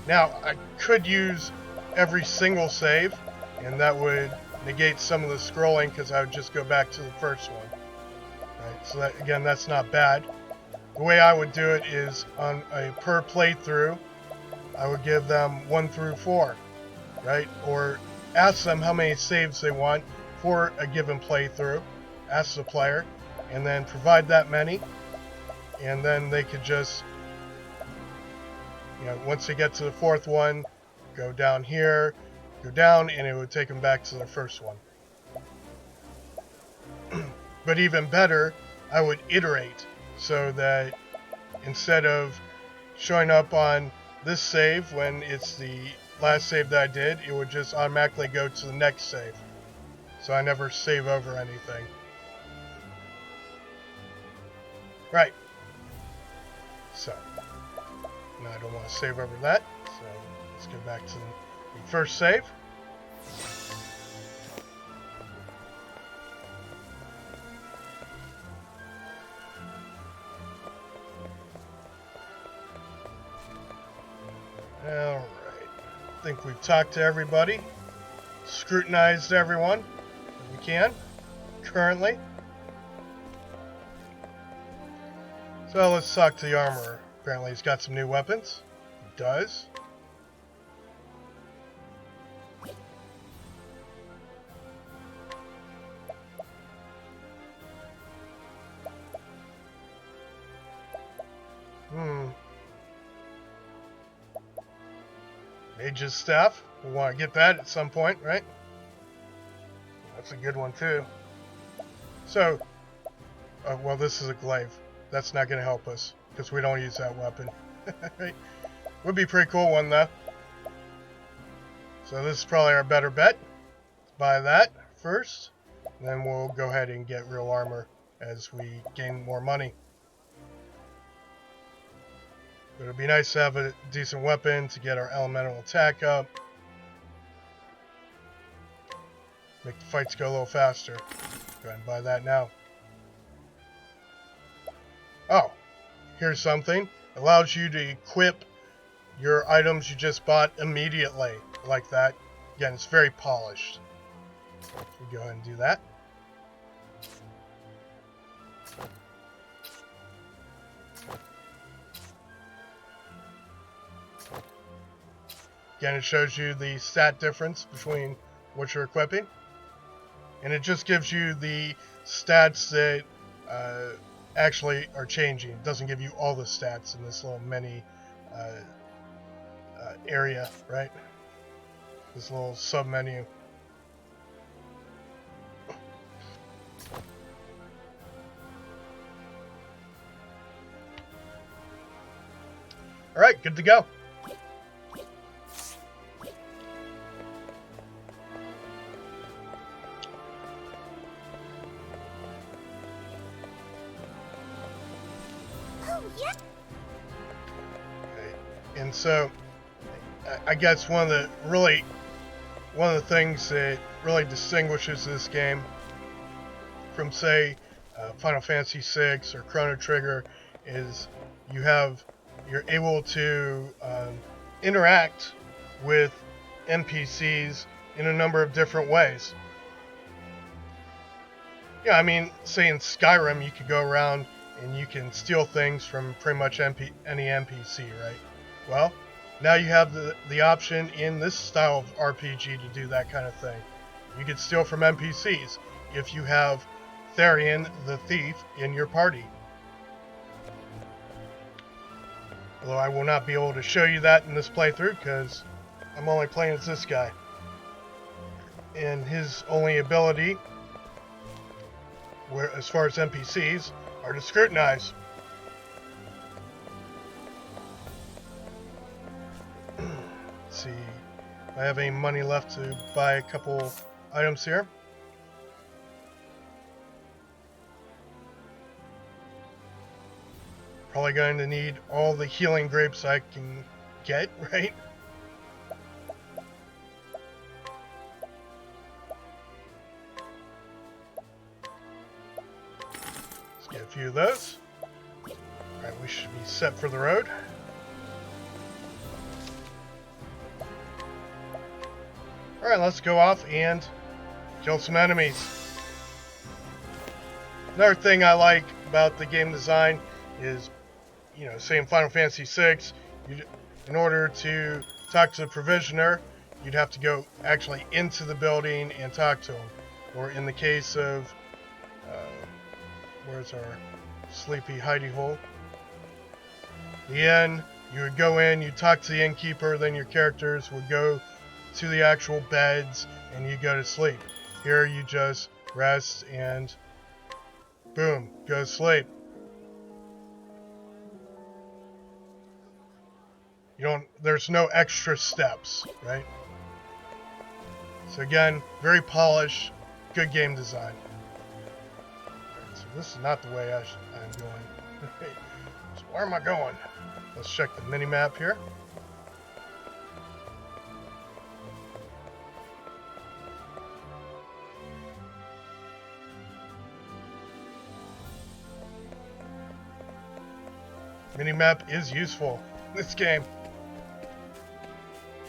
Now, I could use every single save, and that would negate some of the scrolling because I would just go back to the first one. Right, so that, again, that's not bad. The way I would do it is on a per playthrough, I would give them 1 through 4, right? Or ask them how many saves they want for a given playthrough. Ask the player, and then provide that many, and then they could just, once they get to the 4th one, go down here, go down, and it would take them back to the first one. But even better, I would iterate so that instead of showing up on this save when it's the last save that I did, it would just automatically go to the next save. So I never save over anything. Right. So, now I don't want to save over that, so let's go back to the first save. Alright. I think we've talked to everybody, scrutinized everyone that we can, currently. So let's talk to the armorer. Apparently he's got some new weapons. He does. Mage's staff. We want to get that at some point, right? That's a good one too. So, well, this is a glaive. That's not going to help us because we don't use that weapon. Would be a pretty cool one though. So this is probably our better bet. Let's buy that first, and then we'll go ahead and get real armor as we gain more money. But it'd be nice to have a decent weapon to get our elemental attack up. Make the fights go a little faster. Go ahead and buy that now. Oh, here's something. Allows you to equip your items you just bought immediately, like that. Again, it's very polished. So go ahead and do that. Again, it shows you the stat difference between what you're equipping. And it just gives you the stats that actually are changing. It doesn't give you all the stats in this little mini area, right? This little sub-menu. Alright, good to go. Oh, yeah. And so, I guess one of the things that really distinguishes this game from, say, Final Fantasy VI or Chrono Trigger is you're able to interact with NPCs in a number of different ways. Yeah, I mean, say in Skyrim, you could go around and you can steal things from pretty much any NPC, right? Well, now you have the option in this style of RPG to do that kind of thing. You can steal from NPCs if you have Therian the Thief in your party. Although I will not be able to show you that in this playthrough because I'm only playing as this guy. And his only ability, as far as NPCs, are to scrutinize. Let's see. I have any money left to buy a couple items here. Probably going to need all the healing grapes I can get, right? Let's get a few of those. Alright, we should be set for the road. Alright, let's go off and kill some enemies. Another thing I like about the game design is, you know, say in Final Fantasy VI, in order to talk to the provisioner, you'd have to go actually into the building and talk to him. Or in the case of, where's our sleepy hidey hole? The inn, you would go in, you'd talk to the innkeeper, then your characters would go to the actual beds and you go to sleep. Here you just rest and boom, go to sleep. There's no extra steps, right? So again, very polished, good game design. Right, so this is not the way I'm going. So where am I going? Let's check the mini-map here. Mini-map is useful in this game.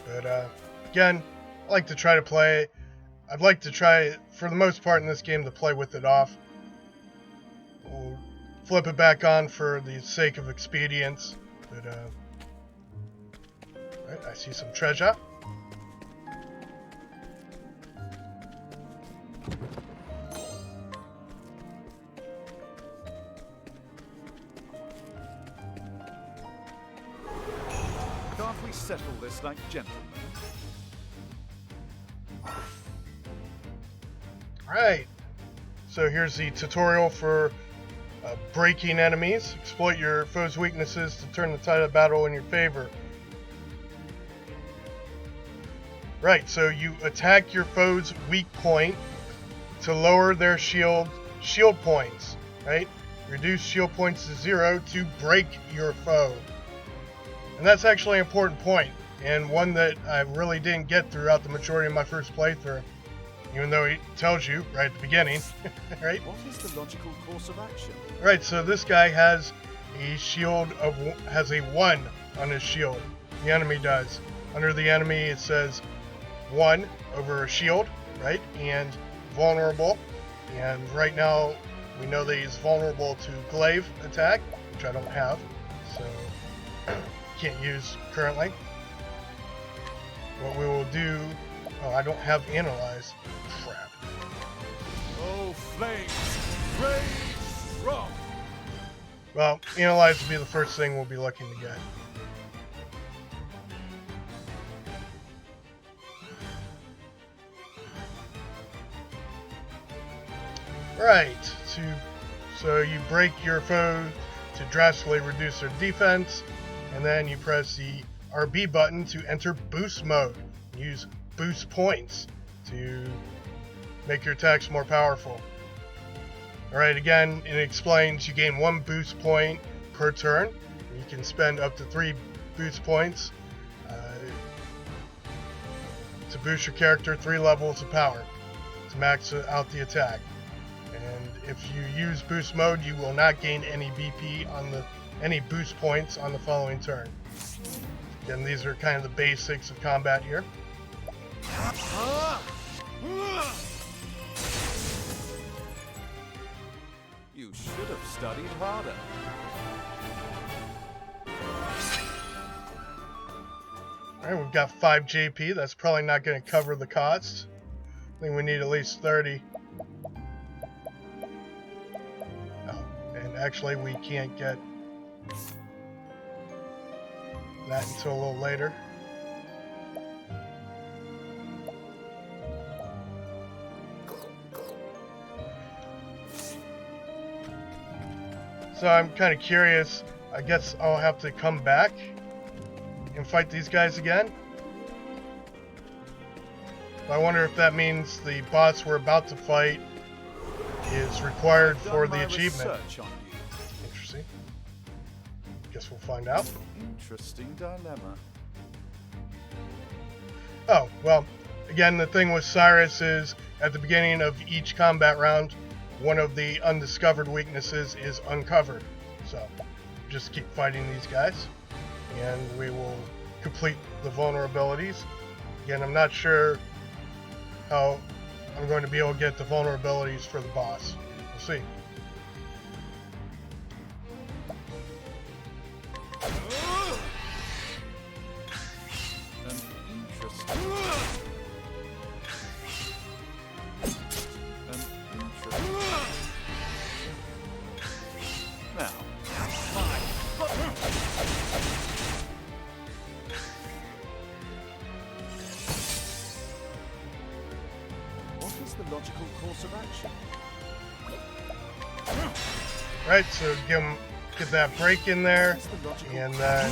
But again, I like to try to play. I'd like to try, for the most part in this game, to play with it off. We'll flip it back on for the sake of expedience. But right, I see some treasure. Can't we settle this like gentlemen? Alright, so here's the tutorial for breaking enemies. Exploit your foe's weaknesses to turn the tide of battle in your favor. Right, so you attack your foe's weak point to lower their shield points, right? Reduce shield points to 0 to break your foe. And that's actually an important point, and one that I really didn't get throughout the majority of my first playthrough. Even though he tells you right at the beginning, right? What is the logical course of action? Right, so this guy has a shield has a 1 on his shield, the enemy does. Under the enemy, it says 1 over a shield, right? And vulnerable. And right now, we know that he's vulnerable to glaive attack, which I don't have, so can't use currently. What we will do... Oh, I don't have analyze. Crap. Oh, flames, rage strong. Well, analyze will be the first thing we'll be looking to get. Right, so you break your foe to drastically reduce their defense, and then you press the RB button to enter boost mode. Use boost points to make your attacks more powerful. Alright, again, it explains you gain 1 boost point per turn. You can spend up to 3 boost points to boost your character 3 levels of power to max out the attack. And if you use boost mode, you will not gain any BP on any boost points on the following turn. Again, these are kind of the basics of combat here. You should have studied harder. Alright, we've got 5 JP. That's probably not going to cover the cost. I think we need at least 30. Oh, and actually we can't get that until a little later. So I'm kind of curious. I guess I'll have to come back and fight these guys again. I wonder if that means the boss we're about to fight is required for the achievement. Interesting. Guess we'll find out. Interesting dilemma. Oh, well, again, the thing with Cyrus is at the beginning of each combat round, one of the undiscovered weaknesses is uncovered. So just keep fighting these guys and we will complete the vulnerabilities. Again, I'm not sure how I'm going to be able to get the vulnerabilities for the boss. We'll see. Logical course of action. Right, so get that break in there, and then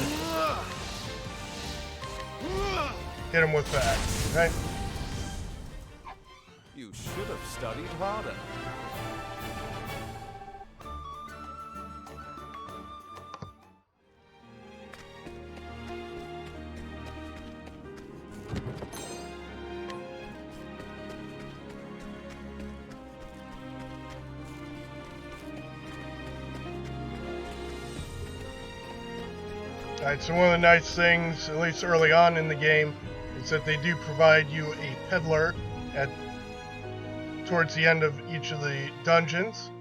hit him with that. Right. You should have studied harder. Alright, so one of the nice things, at least early on in the game, is that they do provide you a peddler towards the end of each of the dungeons.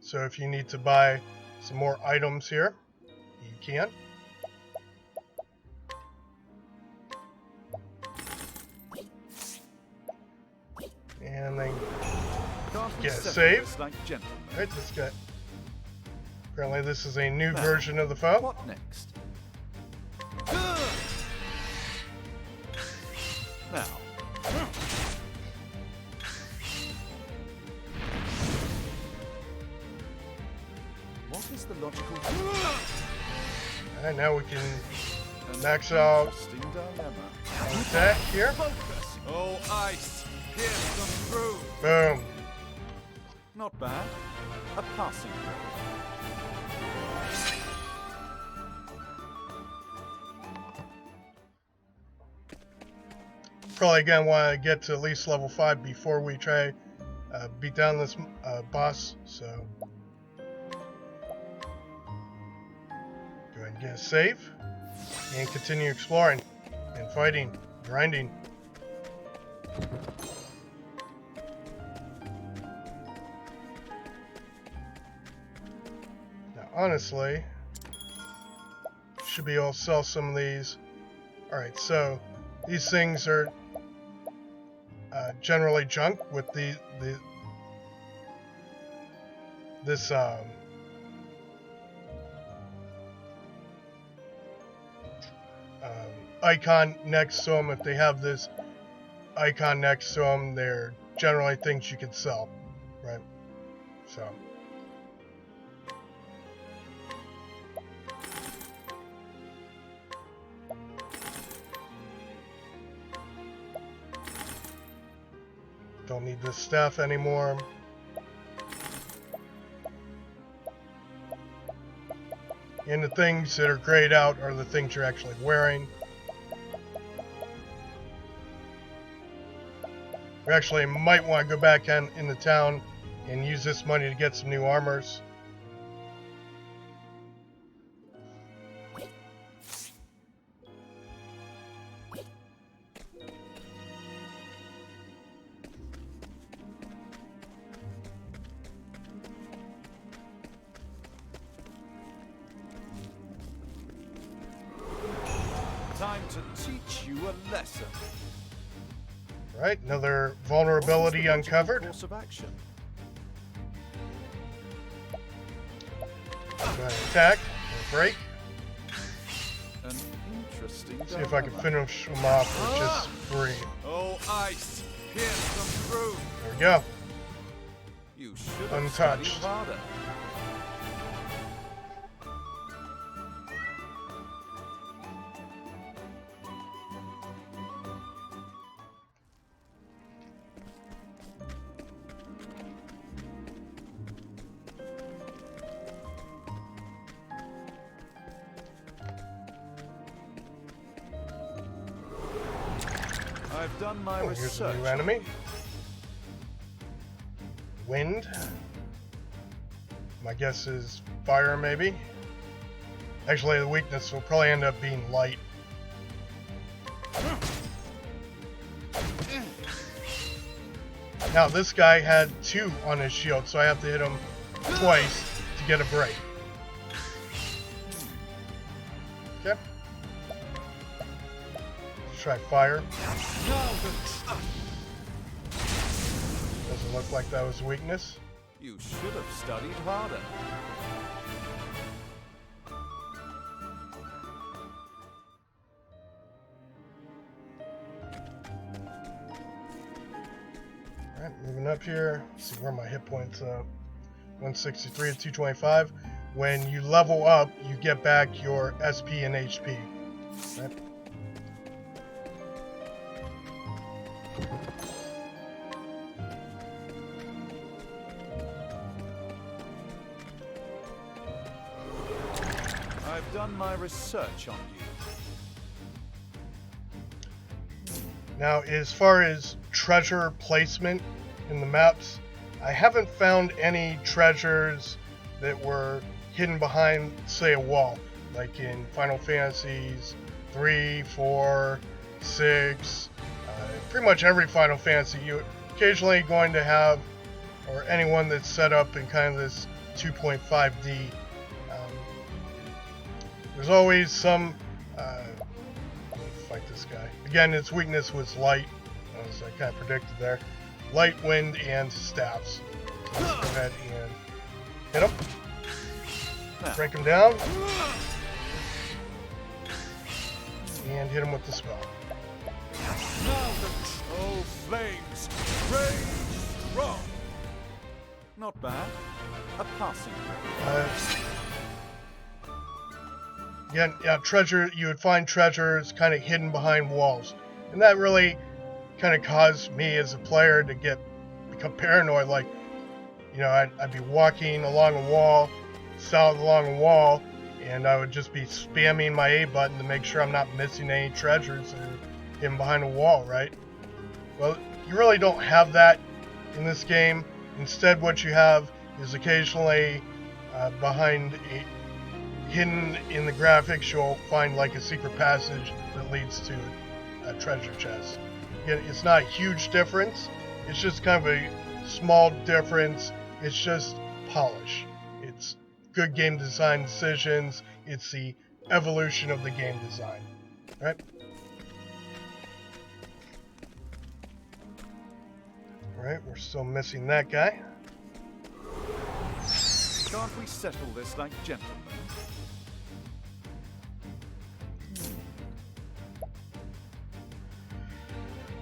So if you need to buy some more items here, you can. And then get a save. Like Alright, let's get... Apparently this is a new version of the foe. What next? Now. What is the logical... Alright, now we can max out attack here. Oh, ice, pierce them through. Boom. Not bad. A passing grade. Probably again want to get to at least level 5 before we try beat down this boss, so go ahead and Get a save and continue exploring and fighting, grinding. Now, honestly, should be able to sell some of these. Alright, so these things are generally junk with this icon next to them. If they have this icon next to them, they're generally things you can sell, right? So don't need this stuff anymore. And the things that are grayed out are the things you're actually wearing. We actually might want to go back in the town and use this money to get some new armors. Time to teach you a lesson. Right, another vulnerability uncovered. Course of action. Go ahead and attack and break. An interesting See if I can dilemma. finish them off with just 3. Oh, ice, pierce them through. There we go. You should have Untouched. studied harder. I've done my Oh, here's a research. new enemy. Wind. My guess is fire, maybe. Actually, the weakness will probably end up being light. Now, this guy had 2 on his shield, so I have to hit him twice to get a break. Okay. Let's try fire. Doesn't look like that was a weakness. You should have studied harder. Alright, moving up here. See where my hit points up. 163 to 225. When you level up, you get back your SP and HP. Right? I've done my research on you. Now, as far as treasure placement in the maps, I haven't found any treasures that were hidden behind, say, a wall, like in Final Fantasies 3, 4, 6, pretty much every Final Fantasy. You're occasionally going to have, or anyone that's set up in kind of this 2.5D, there's always some, let me fight this guy. Again, its weakness was light, as I kind of predicted there. Light, wind, and staffs. So let's go ahead and hit him. Break him down. And hit him with the spell. Oh, flames, rage strong. Not bad. A passing grade. Again, yeah, treasure. You would find treasures kind of hidden behind walls, and that really kind of caused me as a player to become paranoid. Like, you know, I'd be walking along a wall, south along a wall, and I would just be spamming my A button to make sure I'm not missing any treasures that are hidden behind a wall, right? Well, you really don't have that in this game. Instead, what you have is occasionally behind hidden in the graphics, you'll find like a secret passage that leads to a treasure chest. Again, it's not a huge difference. It's just kind of a small difference. It's just polish. It's good game design decisions. It's the evolution of the game design. Right? Alright, we're still missing that guy. Can't we settle this like gentlemen?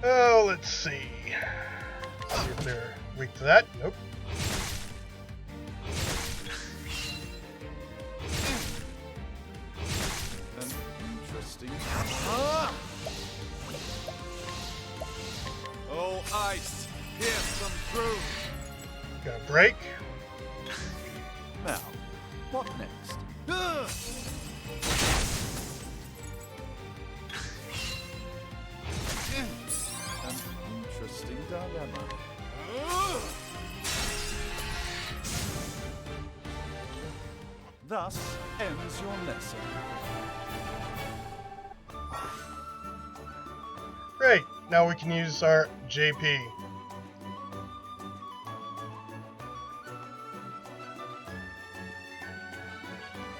Oh, let's see. See if they're weak to that. Nope. An interesting. Oh, ice! Here's some proof. Got a break. Now, what next? An interesting dilemma. Thus ends your lesson. Great. Now we can use our JP.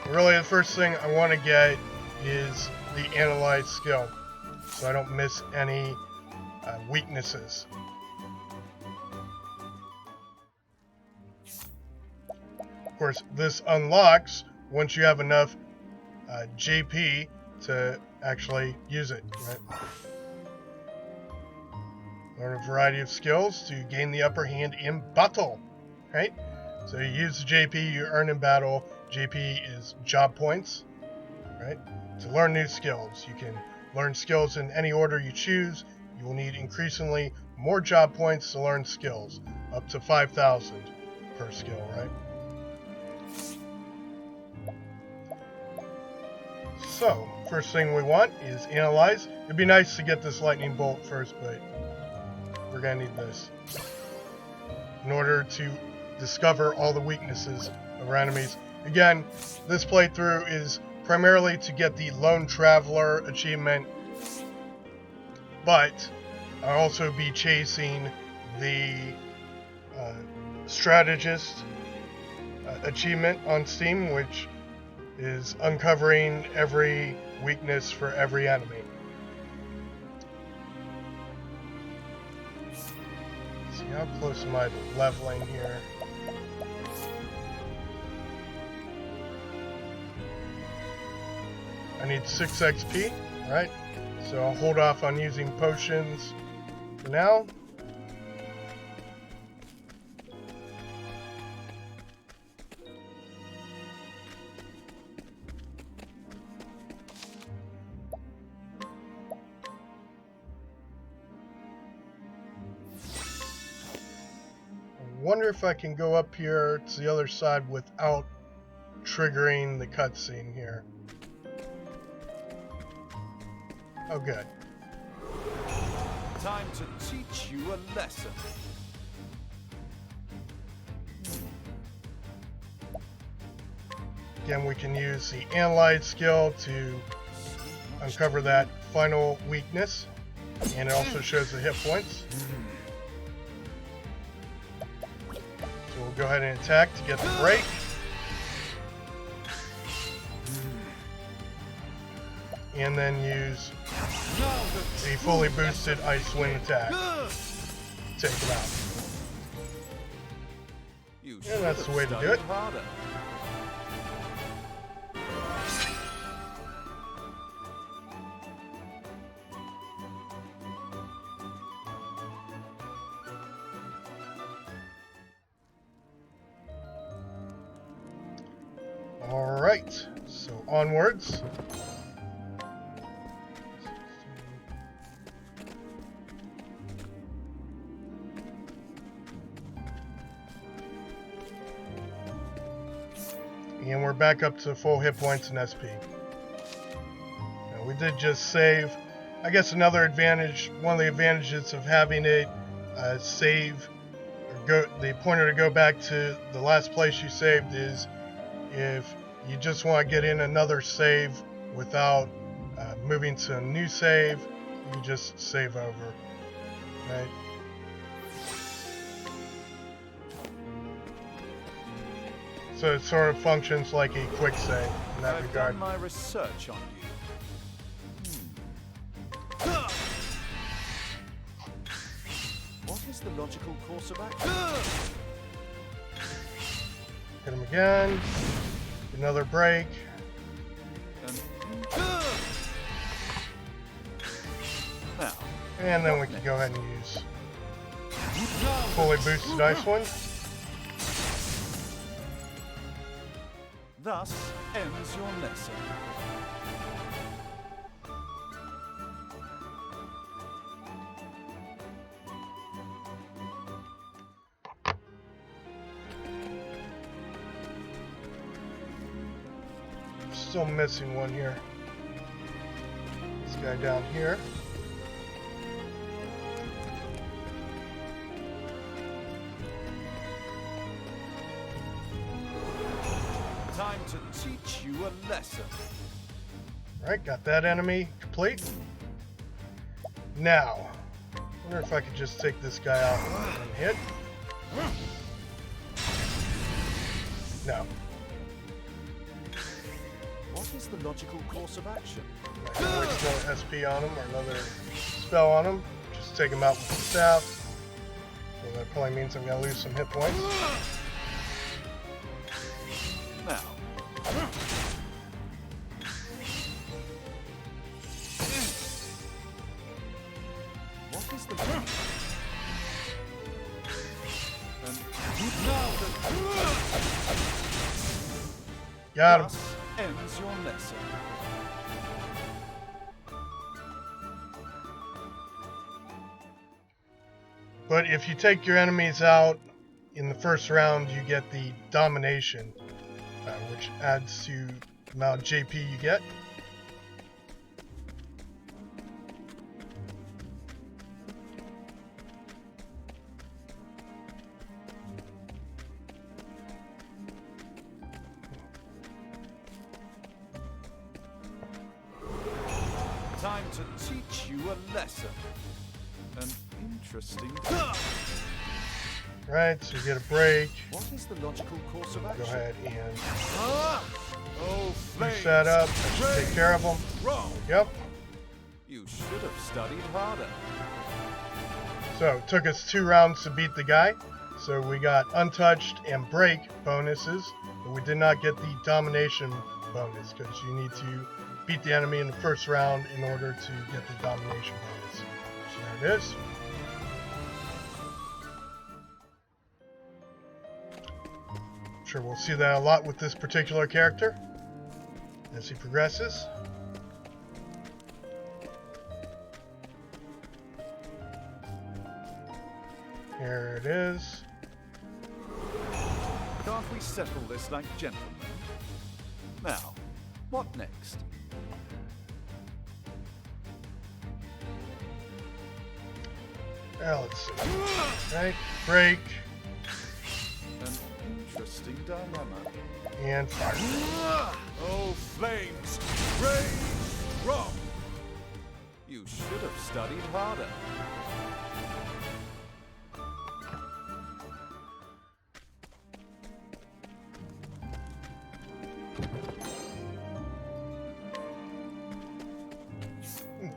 Really, the first thing I want to get is the Analyze skill, so I don't miss any weaknesses. Of course, this unlocks once you have enough JP to actually use it, right? Learn a variety of skills to gain the upper hand in battle, right? So you use the JP you earn in battle. JP is job points, right? To learn new skills, you can learn skills in any order you choose. You will need increasingly more job points to learn skills, up to 5,000 per skill, right? So, first thing we want is Analyze. It'd be nice to get this lightning bolt first, but we're gonna need this in order to discover all the weaknesses of our enemies. Again, this playthrough is primarily to get the Lone Traveler achievement, but I'll also be chasing the Strategist achievement on Steam, which is uncovering every weakness for every enemy. Let's see, how close am I to leveling here? I need 6 XP, right? So I'll hold off on using potions for now. I wonder if I can go up here to the other side without triggering the cutscene here. Oh, good. Time to teach you a lesson. Again, we can use the Analyze skill to uncover that final weakness, and it also shows the hit points. So we'll go ahead and attack to get the break. And then use the fully boosted Ice Wind attack. Take it out. And that's the way to do it. Harder. Alright, so onwards. And we're back up to full hit points and SP. Now, we did just save. I guess another advantage, one of the advantages of having it save, or the pointer to go back to the last place you saved is if you just want to get in another save without moving to a new save, you just save over, right? So it sort of functions like a quick save in that I've regard. done my research on you. What is the logical course of action? Hit him again. Another break. Now, And then we can go ahead and use fully boosted ice one. thus ends your lesson. Still missing one here. This guy down here. Time to teach you a lesson. Right, got that enemy complete. Now, I wonder if I could just take this guy out and hit. No. What is the logical course of action? I can waste another SP on him or another spell on him. Just take him out with the staff. So that probably means I'm gonna lose some hit points. Now. What is the and now Got him. thus ends your lesson. But if you take your enemies out in the first round, you get the domination, which adds to the amount of JP you get. Time to teach you a lesson. An interesting. Right, so you get a break. What is the logical course of action? Go ahead and Oh, boost that up. That should take care of them. Wrong. Yep. You should have studied harder. So it took us 2 rounds to beat the guy. So we got untouched and break bonuses, but we did not get the domination bonus because you need to beat the enemy in the first round in order to get the domination bonus. So there it is. I'm sure we'll see that a lot with this particular character as he progresses. Here it is. Can't we settle this like gentlemen? Now, what next? Now let's see. Right, break, An interesting dilemma. and fire. Oh, flames! Raise wrong! You should have studied harder.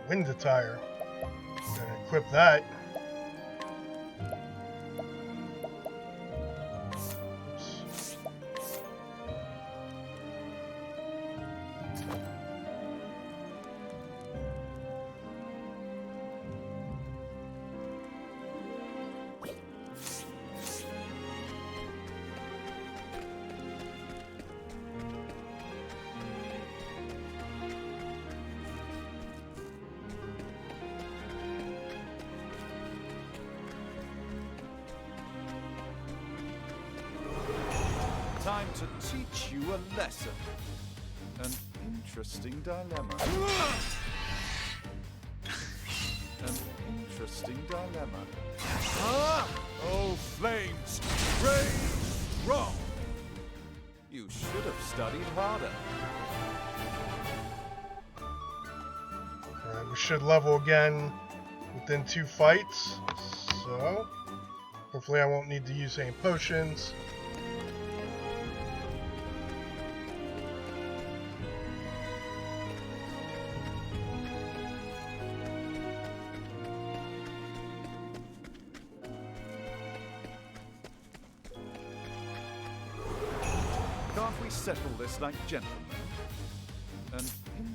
Wind attire. Gonna equip that. Oops. Time to teach you a lesson. An interesting dilemma. An interesting dilemma. Oh, flames! Raise wrong! You You should have studied harder. Alright, we should level again within 2 fights. So, hopefully I won't need to use any potions. Can't we settle this like gentlemen? I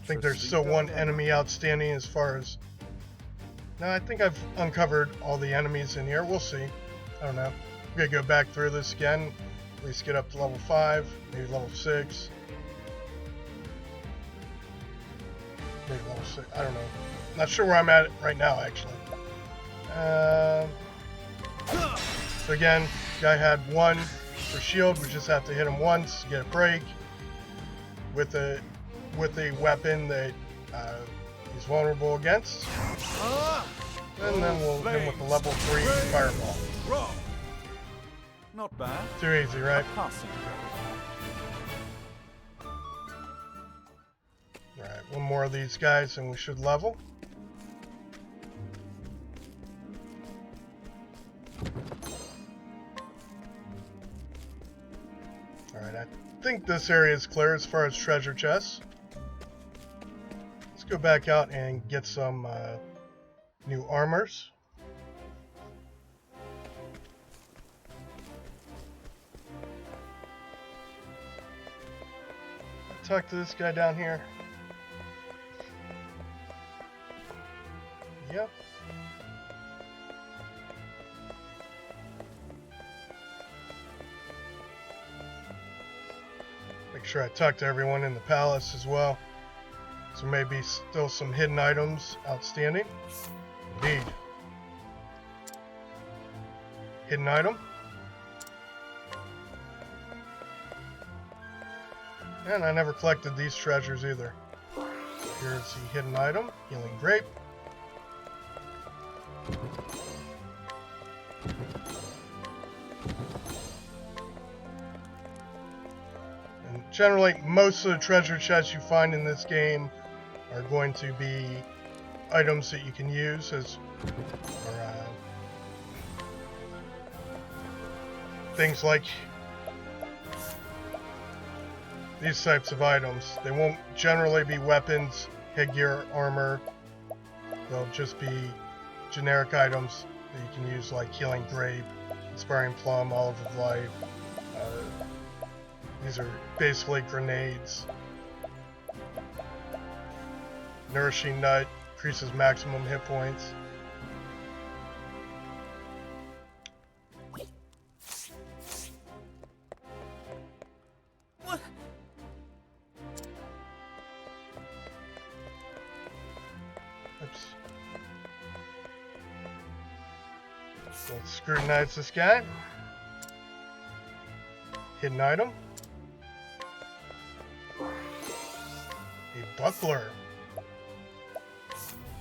think there's still one enemy outstanding as far as... No, I think I've uncovered all the enemies in here. We'll see. I don't know. I'm going to go back through this again. At least get up to level 5, maybe level 6. Maybe level 6. I don't know. Not sure where I'm at right now, actually. So again, guy had 1 for shield. We just have to hit him once, get a break with a weapon that he's vulnerable against. And then we'll hit him with the level 3 fireball. Not bad. Too easy, right? Passing. Alright, one more of these guys and we should level. Alright, I think this area is clear as far as treasure chests. Let's go back out and get some new armors. Talk to this guy down here. Yep. Make sure I talk to everyone in the palace as well. So maybe still some hidden items outstanding. Indeed. Hidden item. And I never collected these treasures either. Here's the hidden item, healing grape. And generally, most of the treasure chests you find in this game are going to be items that you can use as things like these types of items. They won't generally be weapons, headgear, armor. They'll just be generic items that you can use, like healing grape, inspiring plum, olive of life. These are basically grenades. Nourishing nut increases maximum hit points. Oops. Let's scrutinize this guy. Hidden item. A buckler.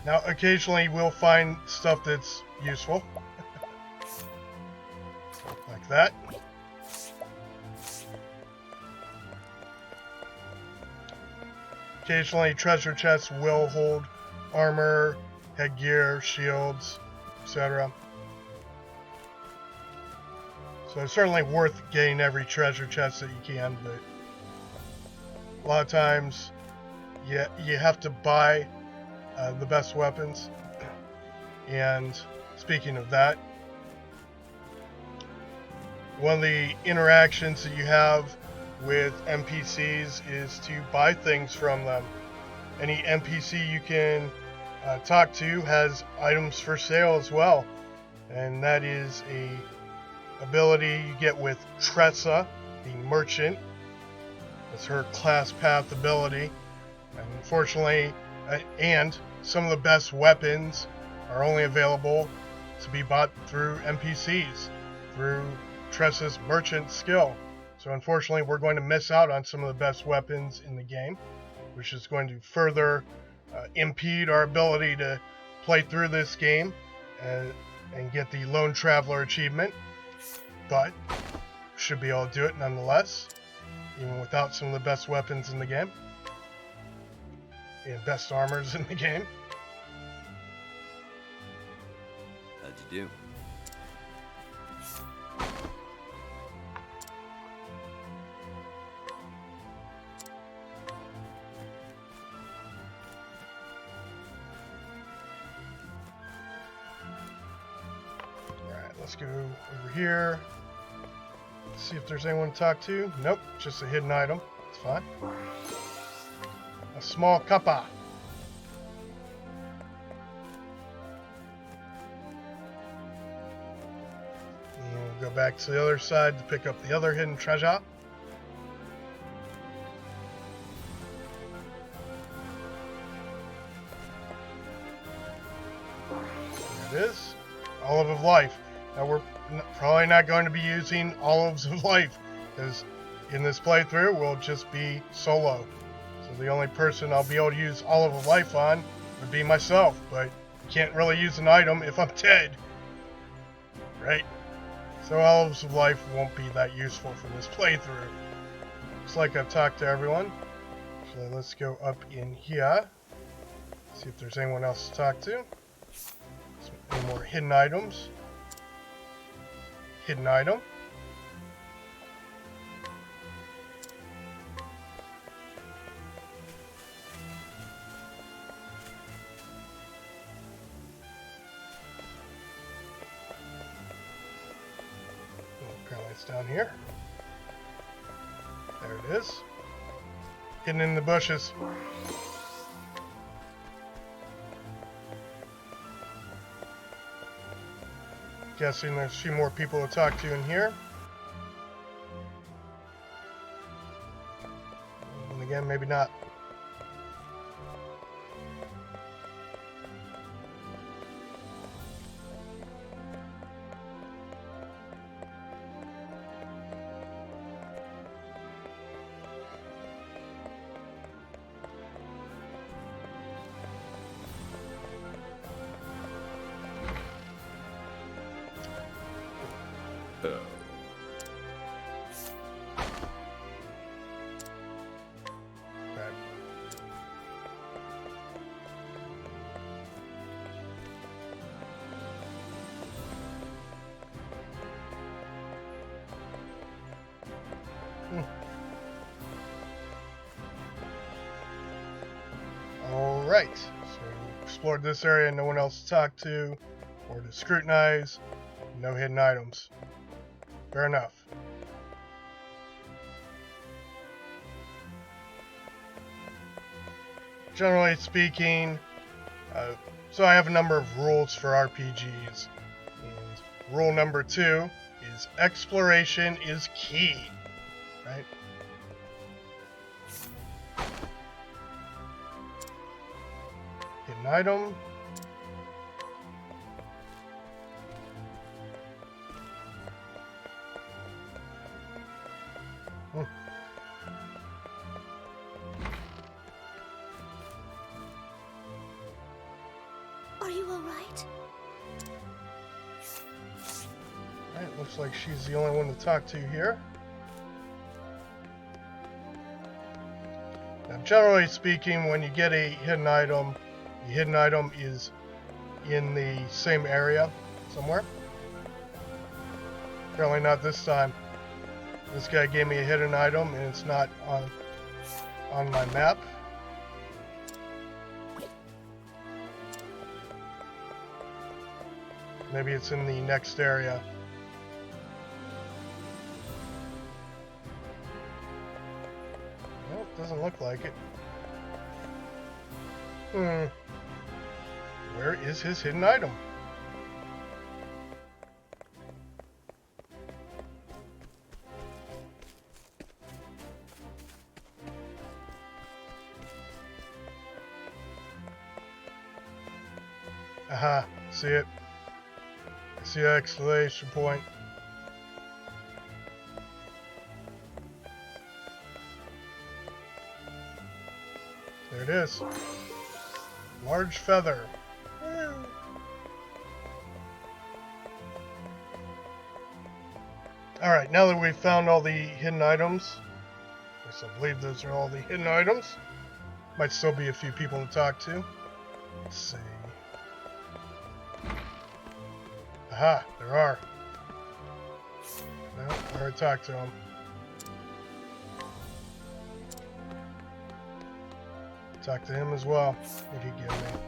Now, occasionally we'll find stuff that's useful. Like that. Occasionally treasure chests will hold armor, headgear, shields, etc. So it's certainly worth getting every treasure chest that you can, but a lot of times you have to buy the best weapons. And speaking of that, one of the interactions that you have with NPCs is to buy things from them. Any NPC you can talk to has items for sale as well, and that is a ability you get with Tressa, the merchant. It's her class path ability. And unfortunately, and some of the best weapons are only available to be bought through NPCs, through Tressa's merchant skill. So unfortunately, we're going to miss out on some of the best weapons in the game, which is going to further impede our ability to play through this game and get the Lone Traveler achievement. But should be able to do it nonetheless. even without some of the best weapons in the game and best armors in the game. How'd you do? Alright, let's go over here. See if there's anyone to talk to. Nope, just a hidden item. It's fine. A small kappa. And we'll go back to the other side to pick up the other hidden treasure. There it is. Olive of Life. Now we're probably not going to be using Olives of Life, because in this playthrough we'll just be solo. So the only person I'll be able to use Olive of Life on would be myself, but can't really use an item if I'm dead. Right? So Olives of Life won't be that useful for this playthrough. Looks like I've talked to everyone. So let's go up in here. See if there's anyone else to talk to. Any more hidden items. Hidden item. Apparently it's down here. There it is. Hidden in the bushes. Guessing there's a few more people to talk to in here. And again, maybe not. Alright, so we explored this area, no one else to talk to or to scrutinize, no hidden items. Fair enough. Generally speaking, so I have a number of rules for RPGs. And rule number 2 is exploration is key, right? Hidden item. Are you all right? Alright, looks like she's the only one to talk to here. Now, generally speaking, when you get a hidden item, the hidden item is in the same area somewhere. Apparently not this time. This guy gave me a hidden item and it's not on my map. Maybe it's in the next area. Well, it doesn't look like it. Where is his hidden item? Aha, see it. I see the exclamation point. There it is. Large feather. Alright, now that we've found all the hidden items, So I believe those are all the hidden items. Might still be a few people to talk to. Let's see. Aha, there are. No, I already talked to him. Talk to him as well. What did he give me?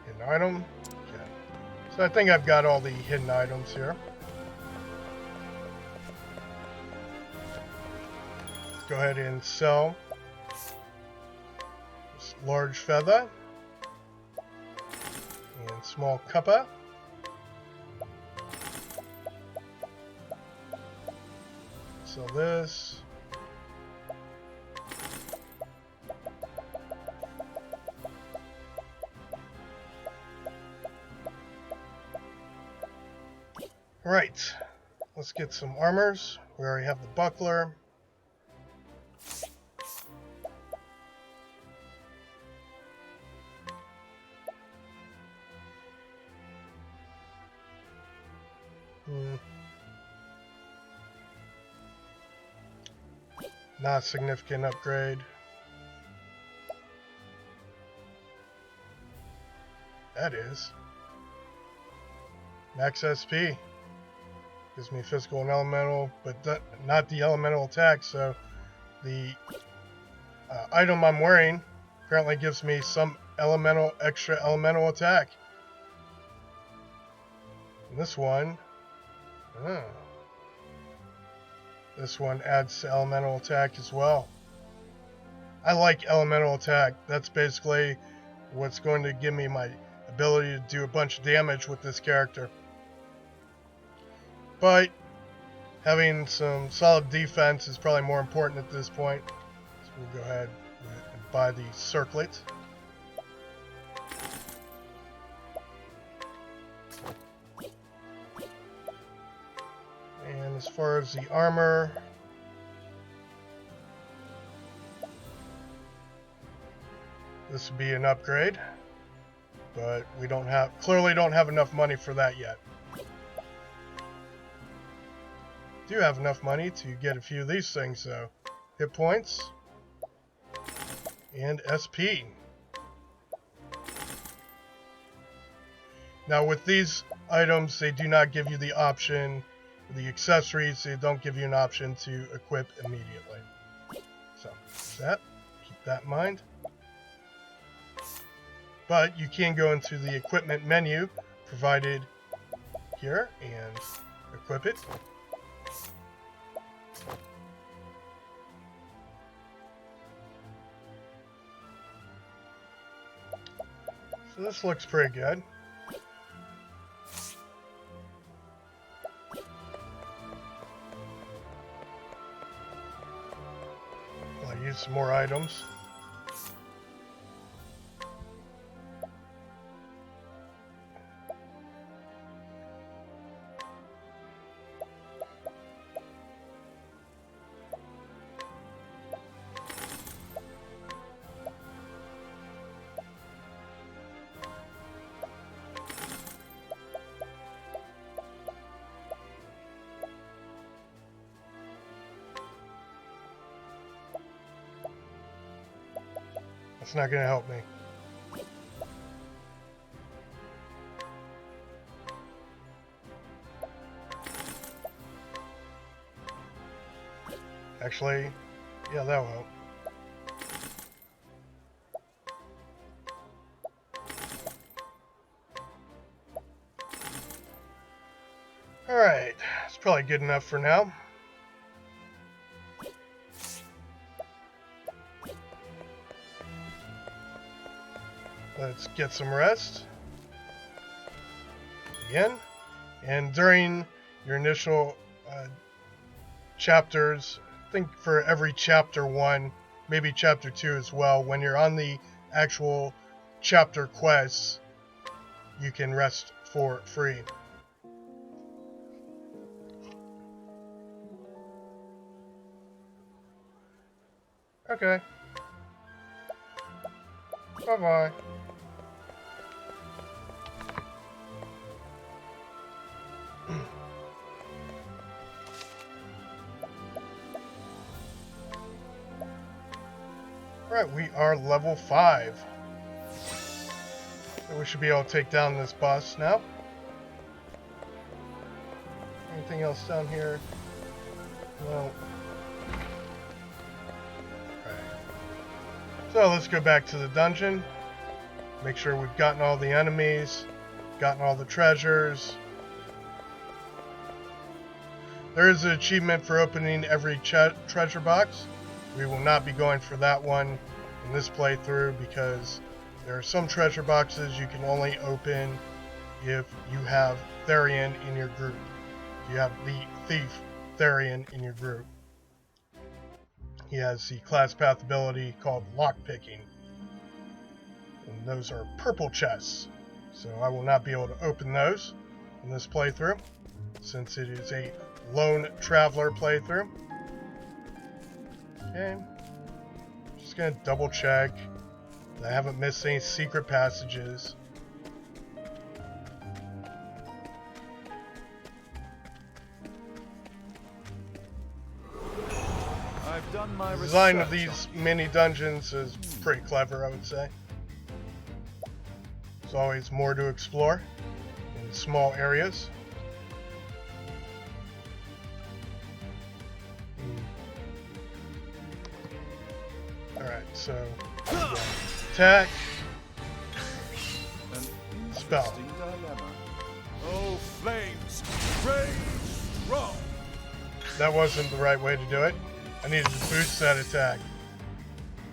Hidden item. Okay. So I think I've got all the hidden items here. Let's go ahead and sell this large feather and small cuppa. Sell this. Right, let's get some armors. We already have the buckler. Not a significant upgrade. That is. Max SP. Gives me physical and elemental, but not the elemental attack, so the item I'm wearing apparently gives me some extra elemental attack. And this one, this one adds to elemental attack as well. I like elemental attack. That's basically what's going to give me my ability to do a bunch of damage with this character. But having some solid defense is probably more important at this point. So we'll go ahead and buy the circlet. And as far as the armor, this would be an upgrade, but we clearly don't have enough money for that yet. Do have enough money to get a few of these things though. Hit points and SP. Now with these items, they do not give you the option, the accessories, they don't give you an option to equip immediately. So that, keep that in mind. But you can go into the equipment menu provided here and equip it. So this looks pretty good. I'll use some more items. That's not going to help me. Actually, yeah, that will help. Alright, it's probably good enough for now. Let's get some rest. Again. And during your initial chapters, I think for every chapter 1, maybe chapter 2 as well, when you're on the actual chapter quests, you can rest for free. Okay. Bye-bye. Alright, we are level 5. So we should be able to take down this boss now. Anything else down here? No. So let's go back to the dungeon. Make sure we've gotten all the enemies, gotten all the treasures. There is an achievement for opening every treasure box. We will not be going for that one in this playthrough because there are some treasure boxes you can only open if you have Therian in your group. If you have the thief Therian in your group. He has the class path ability called lockpicking. And those are purple chests. So I will not be able to open those in this playthrough since it is a lone traveler playthrough. Okay. Just gonna double check that I haven't missed any secret passages. I've done my The design of research these mini dungeons is pretty clever, I would say. There's always more to explore in small areas. Alright, so attack, An spell. interesting dilemma. Oh, flames! Rage strong! That wasn't the right way to do it. I needed to boost that attack.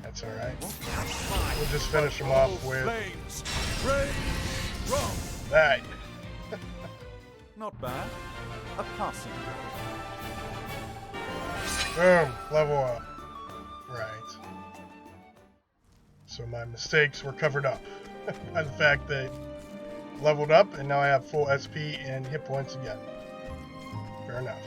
That's alright. We'll just finish him off with Flames! Rage strong! that. Not bad. A passing Boom, level up. Right. So my mistakes were covered up by the fact that I leveled up and now I have full SP and hit points again. Fair enough.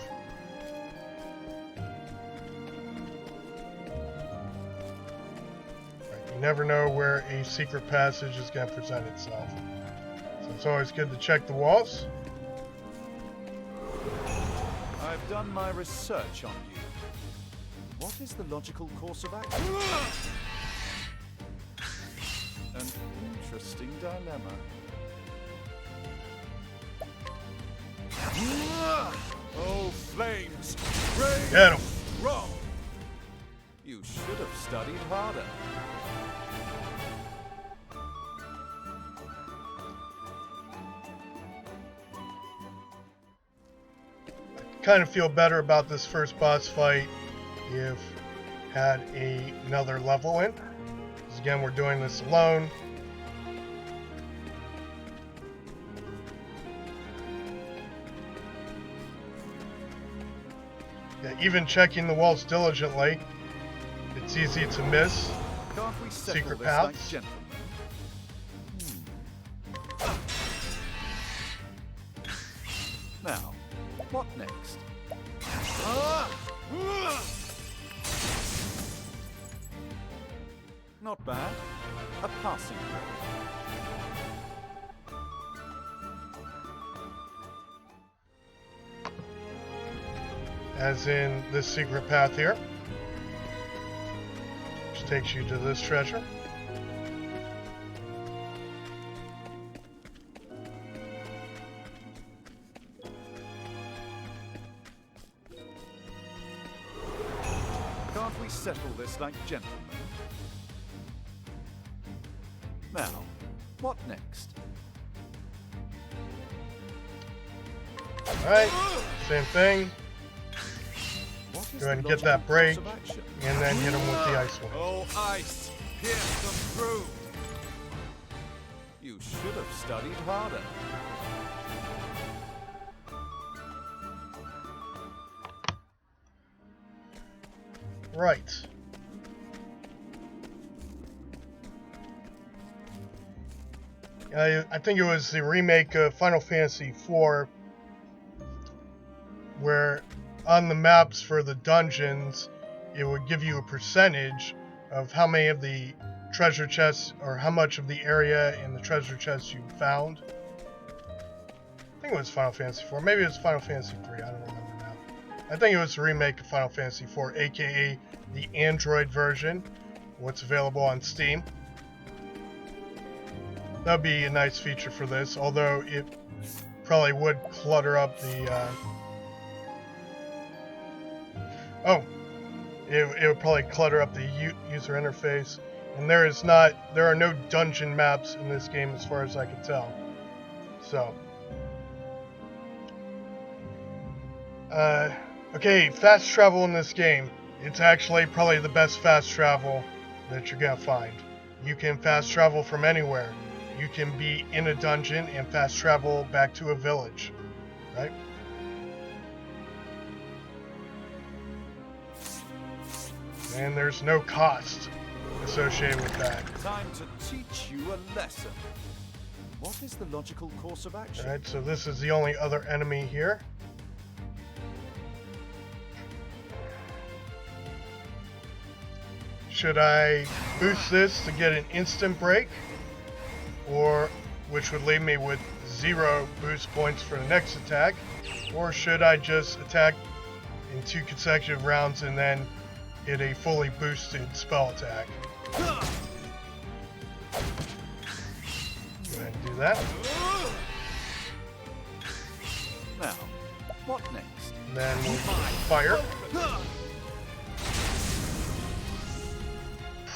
Right, you never know where a secret passage is going to present itself. So it's always good to check the walls. I've done my research on you. What is the logical course of action? An interesting dilemma. Oh, flames! Rage Get him. strong! You should have studied harder. Kind of feel better about this first boss fight if had another level in. Because again, we're doing this alone. Yeah, even checking the walls diligently, it's easy to miss. Can't we settle Secret this paths? like gentlemen? Now, what next? Not bad. A passing grade. As in this secret path here. Which takes you to this treasure. Can't we settle this like gentlemen? Now, what next? Alright, same thing. What is Go ahead and the get that logical break, course of action? and then hit him with the ice one. Oh, ice! Pierce them through! You should have studied harder. Right. I think it was the remake of Final Fantasy IV where on the maps for the dungeons it would give you a percentage of how many of the treasure chests or how much of the area in the treasure chests you found. I think it was Final Fantasy IV. Maybe it was Final Fantasy III. I don't remember now. I think it was the remake of Final Fantasy IV, aka the Android version, what's available on Steam. That'd be a nice feature for this, although it probably would clutter up the it would probably clutter up the user interface, and there are no dungeon maps in this game as far as I can tell. So okay, fast travel in this game. It's actually probably the best fast travel that you're gonna find. You can fast travel from anywhere. You can be in a dungeon and fast travel back to a village, right? And there's no cost associated with that. Time to teach you a lesson. What is the logical course of action? Alright, so this is the only other enemy here. Should I boost this to get an instant break? Or, which would leave me with 0 boost points for the next attack? Or should I just attack in 2 consecutive rounds and then hit a fully boosted spell attack? Go ahead and do that. Now, what next? And then we'll fire.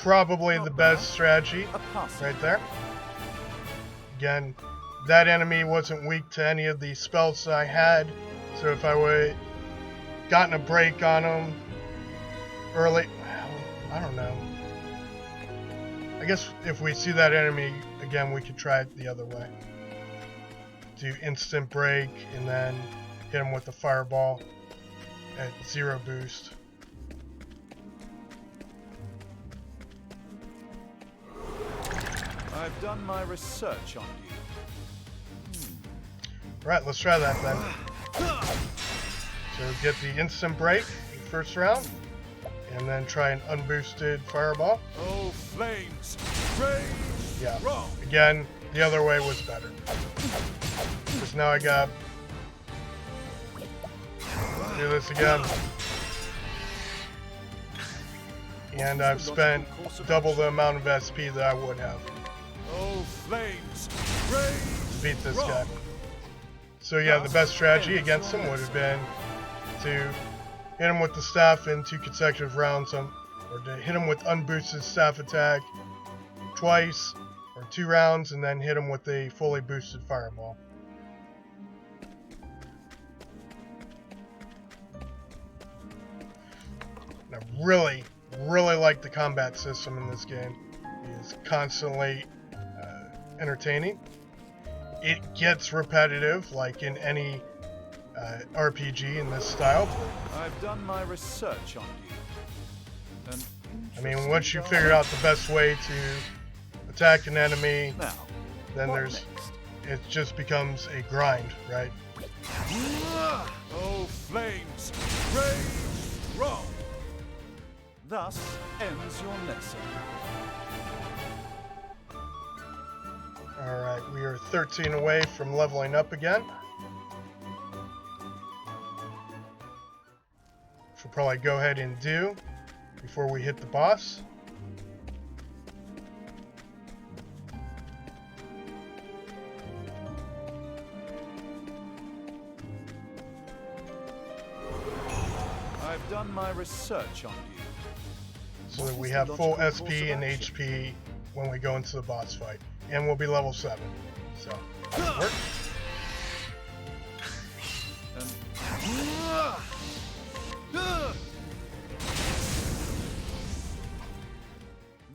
Probably the best strategy right there. Again, that enemy wasn't weak to any of the spells that I had, so if I would gotten a break on him early, I don't know. I guess if we see that enemy again, we could try it the other way. Do instant break and then hit him with the fireball at 0 boost. I've done my research on you. Right, let's try that then. So get the instant break first round, and then try an unboosted fireball. Oh, flames! Rage! Yeah, Wrong! again, the other way was better. Because now I got... do this again. And I've spent double the amount of SP that I would have Oh, flames! Rage! to beat this guy. So yeah, the best strategy against him would have been to hit him with the staff in 2 consecutive rounds, or to hit him with unboosted staff attack twice, or 2 rounds, and then hit him with a fully boosted fireball. And I really like the combat system in this game. It is constantly entertaining. It gets repetitive, like in any RPG in this style. I've done my research on you. I mean, once you figure out the best way to attack an enemy, Now, then what there's next? it just becomes a grind, right? Oh, flames! Rage! Wrong! Thus ends your lesson. Alright, we are 13 away from leveling up again. Should probably go ahead and do before we hit the boss. I've done my research on you. So that we have full SP and HP when we go into the boss fight. And we'll be level 7. So, that works.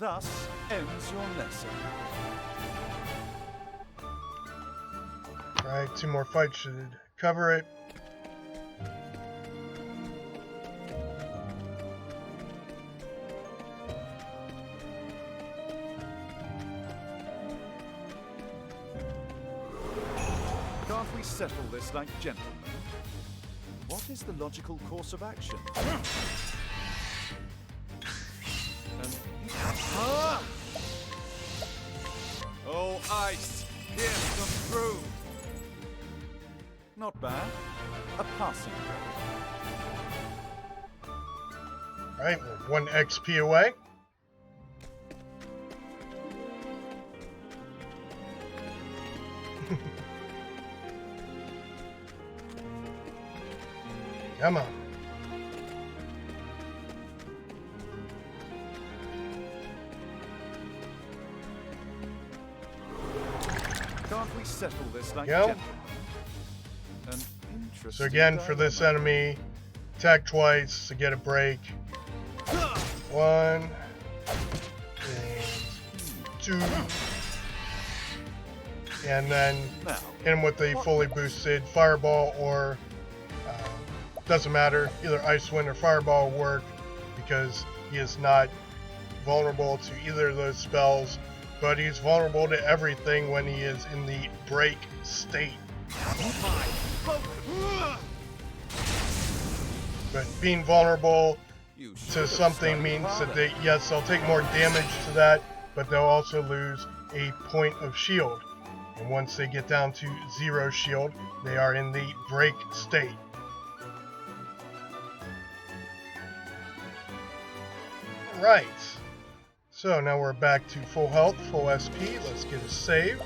Thus ends your lesson. Alright, 2 more fights should cover it. Can't we settle this like gentlemen? What is the logical course of action? Oh, ice! Pierce them through! Not bad. A passing grade. Alright, we're 1 XP away. Come on. Can't we settle this like Go. gentlemen? An interesting So again, for this dilemma. enemy, attack twice to get a break. 1, and 2, and then Now, hit him with the fully boosted fireball, or doesn't matter, either Ice Wind or Fireball will work because he is not vulnerable to either of those spells, but he's vulnerable to everything when he is in the break state. But being vulnerable you to should have something studied means that harder. yes, they'll take more damage to that, but they'll also lose a point of shield. And once they get down to 0 shield, they are in the break state. Right. So now we're back to full health, full SP. Let's get a save.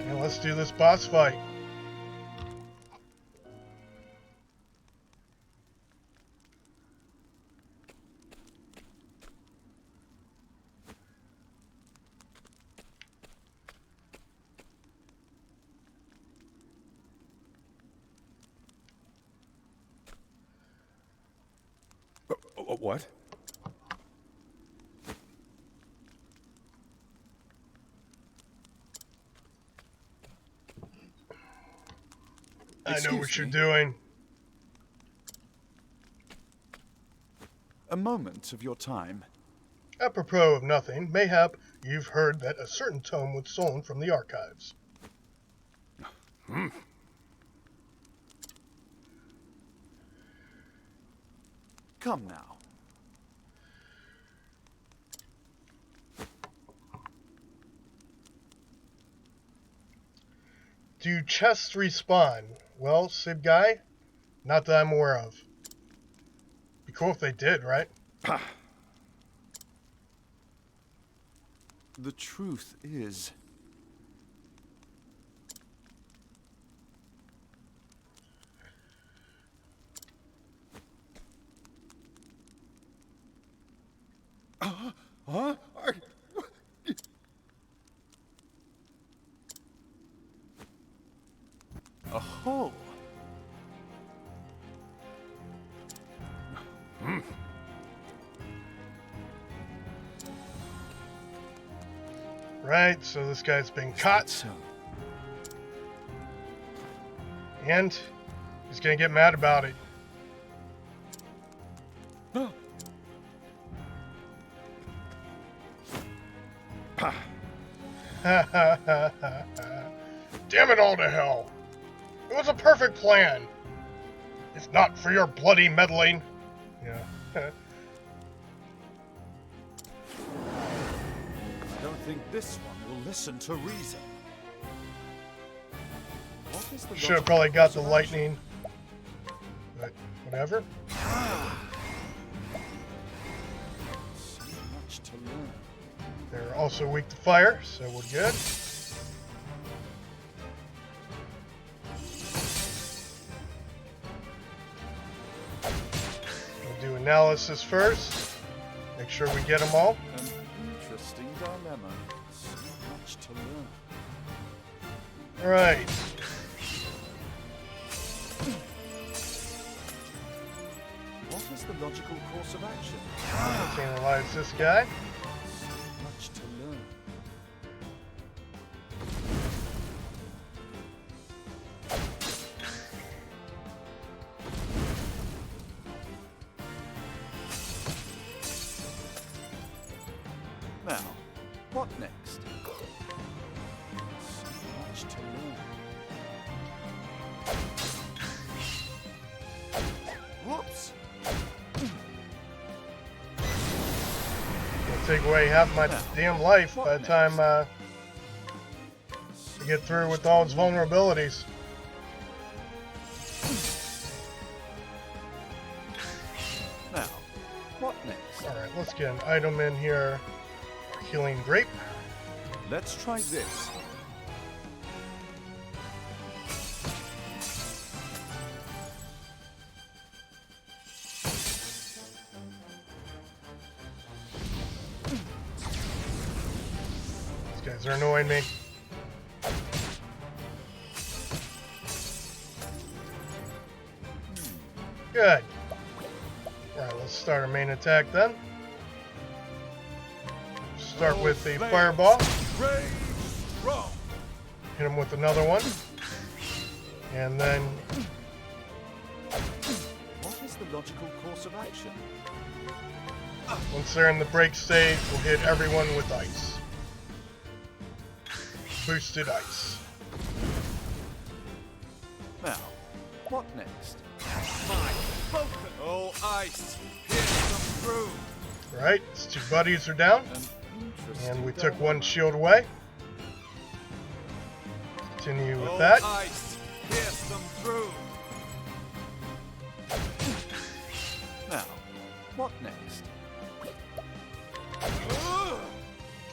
And let's do this boss fight. What? I know Excuse what you're me. doing. A moment of your time. Apropos of nothing, mayhap you've heard that a certain tome was stolen from the archives. Come now. Do chests respawn? Well, Sib Guy, not that I'm aware of. Be cool if they did, right? The truth is, Huh? a hole. Right, so this guy's been caught, So, and he's gonna get mad about it. Damn it all to hell! It was a perfect plan! If not for your bloody meddling. Yeah. I don't think this one will listen to reason. What is the Should have logical probably got course the of lightning. But whatever. action? So much to learn. They're also weak to fire, so we're good. We'll do analysis first. Make sure we get them all. An interesting dilemma. So much to learn. Alright. What is the logical course of action? Let's analyze this guy. So much to learn. Now, what next? So much to learn. Whoops! It'll take away half my damn life by the time I get through with all its vulnerabilities. Now, next? Alright, let's get an item in here. Healing grape. Let's try this. These guys are annoying me. Good. Alright, let's start our main attack then. Start with a fireball. Hit him with another one. And then... What is the logical course of action? once they're in the break stage, we'll hit everyone with ice. Boosted ice. Now, what next? Oh, ice! Pierce them through! Right, his two buddies are down. And we took one shield away. Continue with that. Ice! Pierce them through! Now, what next?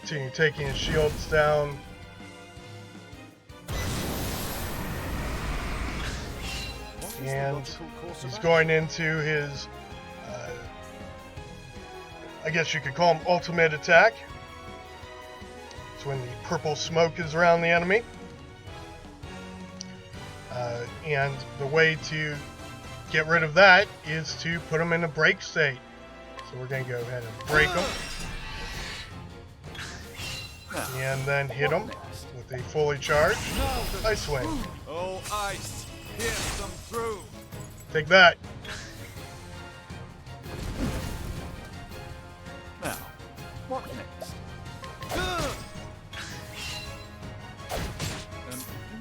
Continue taking his shields down. What is the And logical course of he's action? going into his, I guess you could call him ultimate attack. It's when the purple smoke is around the enemy. And the way to get rid of that is to put him in a break state. So we're going to go ahead and break him. Now, And then hit him next? with a fully charged Ice Wing. Oh, ice! Pierce them through! Take that. Now, what next?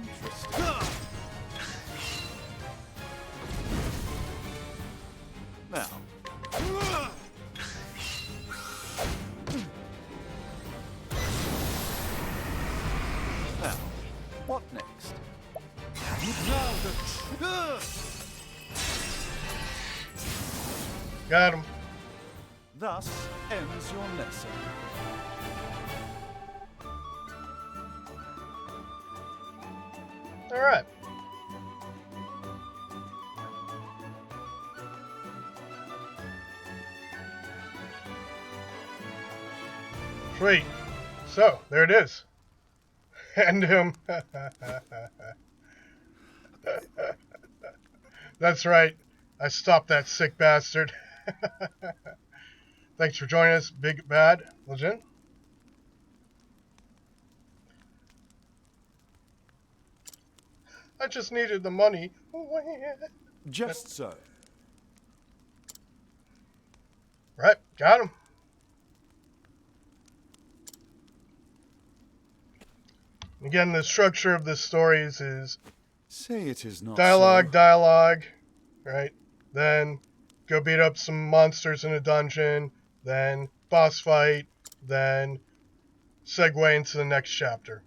Interesting. Now, now, what next? Got him. Thus ends your lesson. All right. Sweet. So, there it is. And that's right. I stopped that sick bastard. Thanks for joining us, Big Bad Legend. I just needed the money. Just so. Right, got him. Again, the structure of the stories is Say it is not dialogue, right? Then go beat up some monsters in a dungeon, then boss fight, then segue into the next chapter.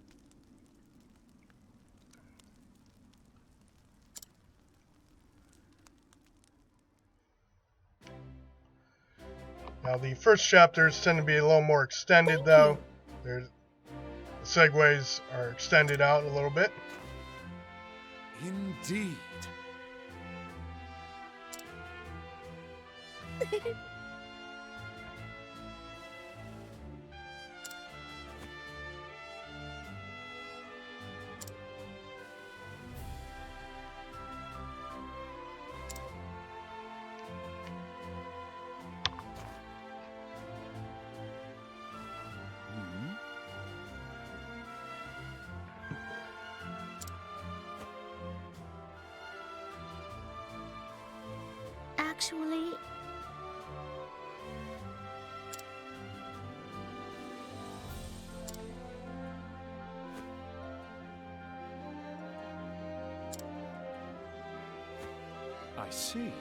Now the first chapters tend to be a little more extended though. The segues are extended out a little bit. Indeed. Actually, I see.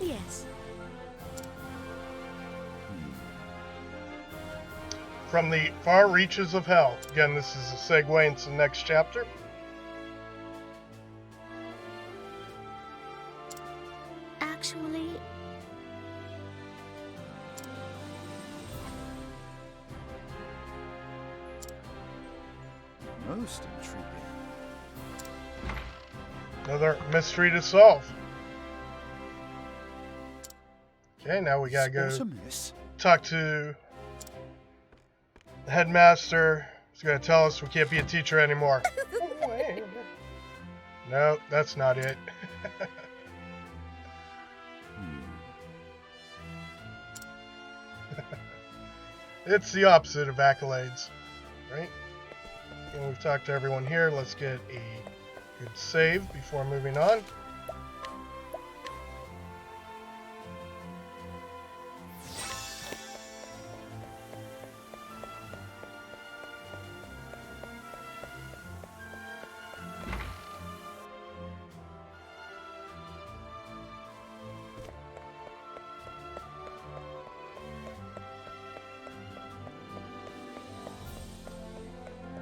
Yes. From the far reaches of hell. Again, this is a segue into the next chapter. actually... Most intriguing. Another mystery to solve. Okay, now we gotta go Spot a miss? talk to the headmaster. He's gonna tell us we can't be a teacher anymore. No, that's not it. It's the opposite of accolades, right? And we've talked to everyone here. Let's get a good save before moving on.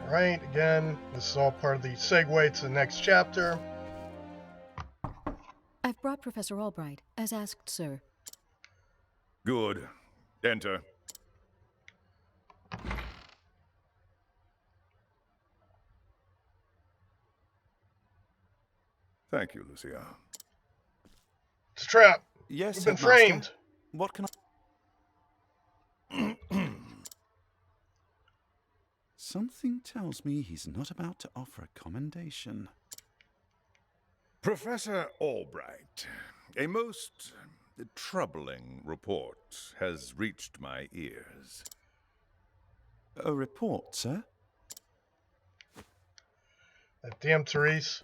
Right, again, this is all part of the segue to the next chapter. I've brought Professor Albright, as asked, sir. Good. Enter. Thank you, Lucia. It's a trap. Yes, We've been Headmaster. framed. What can I... Something tells me he's not about to offer a commendation. Professor Albright, a most troubling report has reached my ears. A report, sir? That damn Therese.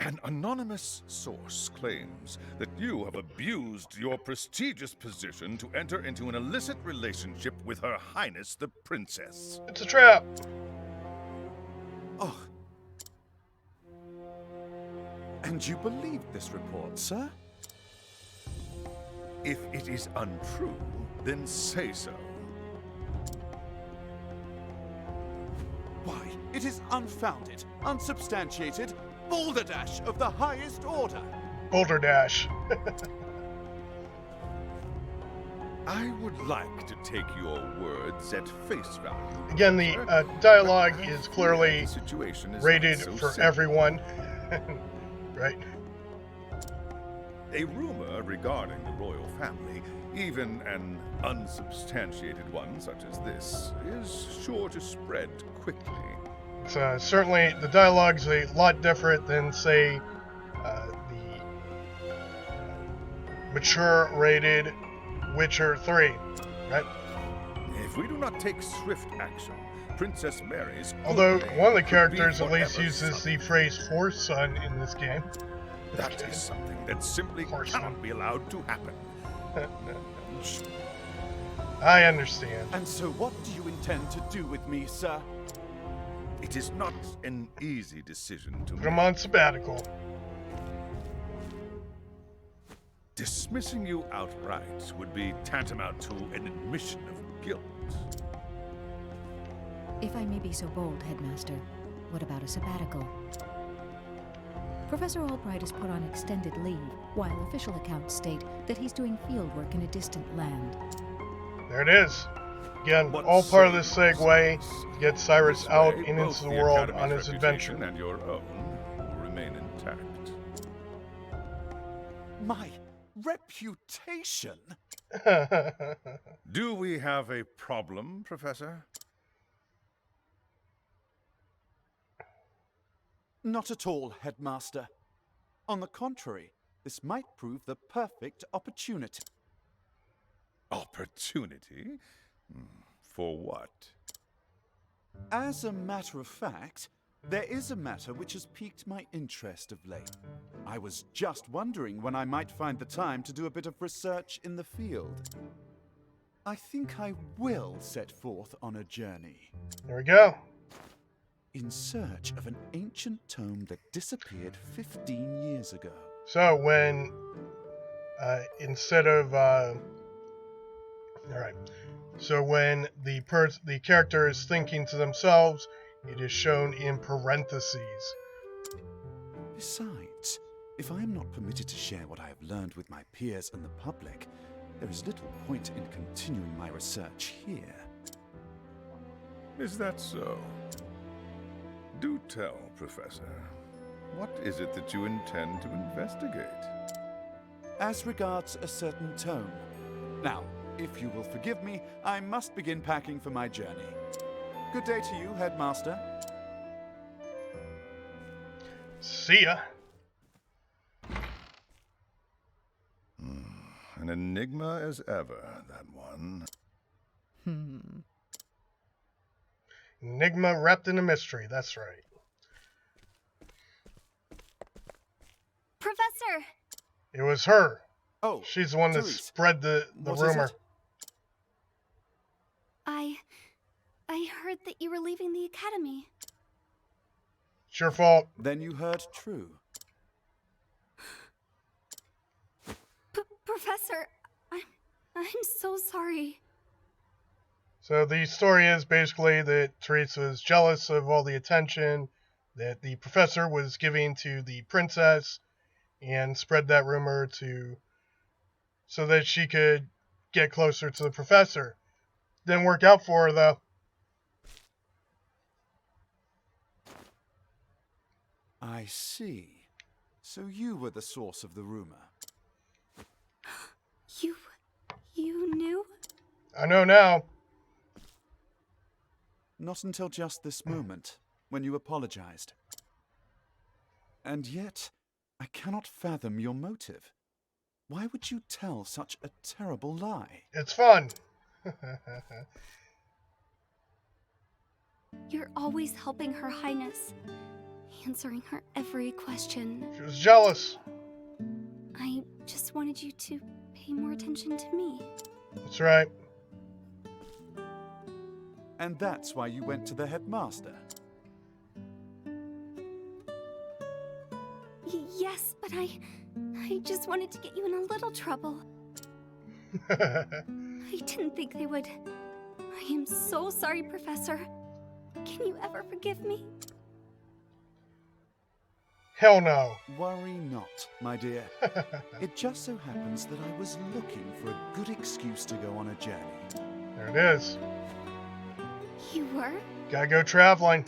An anonymous source claims that you have abused your prestigious position to enter into an illicit relationship with Her Highness the Princess. It's a trap. Oh. And you believed this report, sir? If it is untrue, then say so. Why, it is unfounded, unsubstantiated, balderdash of the highest order. Boulder Dash. I would like to take your words at face value. Again, the dialogue is clearly The situation is rated not so for simple. everyone. Right? A rumor regarding the royal family, even an unsubstantiated one such as this, is sure to spread quickly. So certainly the dialogue's a lot different than, say, the mature rated Witcher 3, right? If we do not take swift action, Princess Mary's... Although good one of the name could be characters at least forever uses the sullied. phrase "horse son" in this game. That is something that simply Horseman. cannot be allowed to happen. I understand. And so what do you intend to do with me, sir? It is not an easy decision to Put him make. on sabbatical. Dismissing you outright would be tantamount to an admission of guilt. If I may be so bold, Headmaster, what about a sabbatical? Professor Albright is put on extended leave, while official accounts state that he's doing field work in a distant land. There it is. Again, What all part of say this you, segue Cyrus? to get Cyrus This out way, and both into the the world Academy's on his reputation adventure. and your own will remain intact. My reputation? Do we have a problem, Professor? Not at all, Headmaster. On the contrary, this might prove the perfect opportunity. Opportunity? For what? As a matter of fact, there is a matter which has piqued my interest of late. I was just wondering when I might find the time to do a bit of research in the field. I think I will set forth on a journey. There we go. In search of an ancient tome that disappeared 15 years ago. So when instead of all right, so when the character is thinking to themselves, it is shown in parentheses. Besides, If I am not permitted to share what I have learned with my peers and the public, there is little point in continuing my research here. Is that so? Do tell, Professor. What is it that you intend to investigate? As regards a certain tone. Now, if you will forgive me, I must begin packing for my journey. Good day to you, Headmaster. See ya. An enigma as ever, that one. Enigma wrapped in a mystery, that's right. Professor! It was her. Oh, She's the one that Cyrus. spread the What is rumor. it? I heard that you were leaving the academy. It's your fault. Then you heard true. Professor, I'm so sorry. So the story is basically that Teresa was jealous of all the attention that the professor was giving to the princess and spread that rumor so that she could get closer to the professor. Didn't work out for her though. I see. So you were the source of the rumor. You knew? I know now. Not until just this moment, when you apologized. And yet, I cannot fathom your motive. Why would you tell such a terrible lie? It's fun. You're always helping Her Highness, answering her every question. She was jealous. I just wanted you to pay more attention to me. That's right. And that's why you went to the headmaster. Yes, but I just wanted to get you in a little trouble. I didn't think they would. I am so sorry, Professor. Can you ever forgive me? Hell no. Worry not, my dear. It just so happens that I was looking for a good excuse to go on a journey. There it is. You were? Gotta go traveling.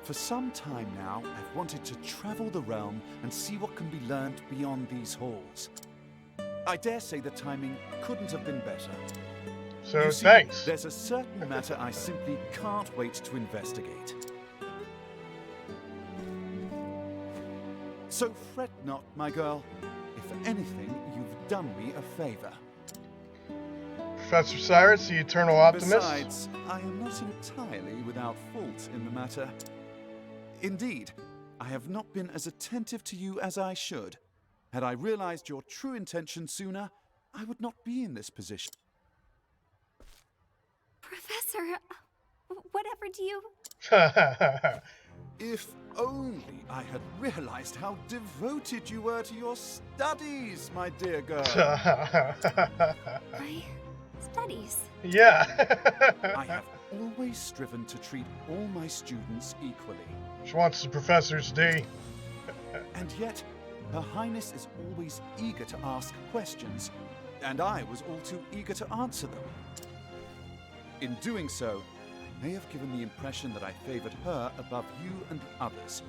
For some time now, I've wanted to travel the realm and see what can be learned beyond these halls. I dare say the timing couldn't have been better. So You see, thanks. There's a certain matter I simply can't wait to investigate. So fret not, my girl. If anything, you've done me a favor. Professor Cyrus, the eternal optimist. Besides, I am not entirely without fault in the matter. Indeed, I have not been as attentive to you as I should. Had I realized your true intention sooner, I would not be in this position. Professor, whatever do you... If only I had realized how devoted you were to your studies, my dear girl. My studies. Yeah. I have always striven to treat all my students equally. She wants the professor's D. And yet, Her Highness is always eager to ask questions, and I was all too eager to answer them. In doing so, I may have given the impression that I favored her above you and the others.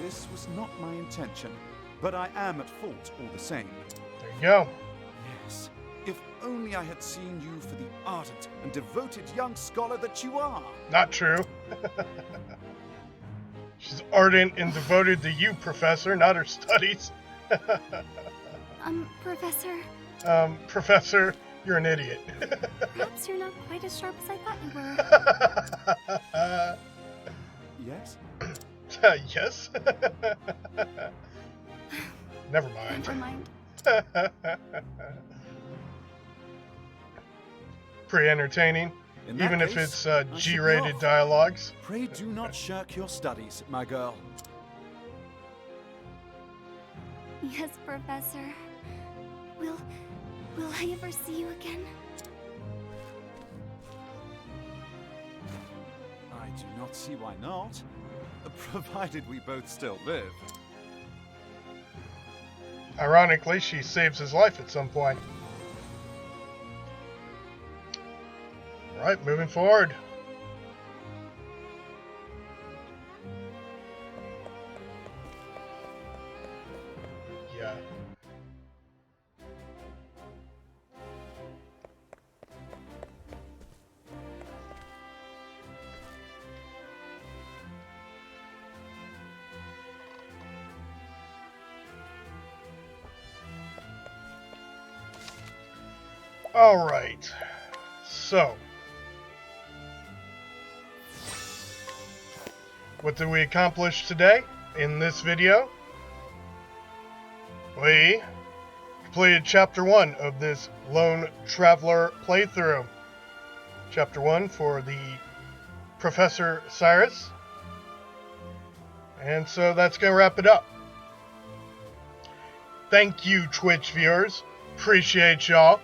This was not my intention, but I am at fault all the same. There you go. Yes, if only I had seen you for the ardent and devoted young scholar that you are. Not true. She's ardent and devoted to you, Professor, not her studies. Professor, Professor, you're an idiot. perhaps you're not quite as sharp as I thought you were. Yes? Yes? Never mind. Never mind. Pretty entertaining, In that even if case, it's I should be G-rated off. dialogues. Pray do not shirk your studies, my girl. Yes, Professor. Will I ever see you again? I do not see why not, provided we both still live. Ironically, she saves his life at some point. Alright, moving forward. Yeah. Alright, so what did we accomplish today in this video? We completed Chapter 1 of this Lone Traveler playthrough. Chapter 1 for the Professor Cyrus. And so that's going to wrap it up. Thank you, Twitch viewers. Appreciate y'all.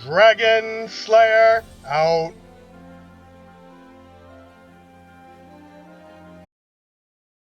Dragon Slayer out.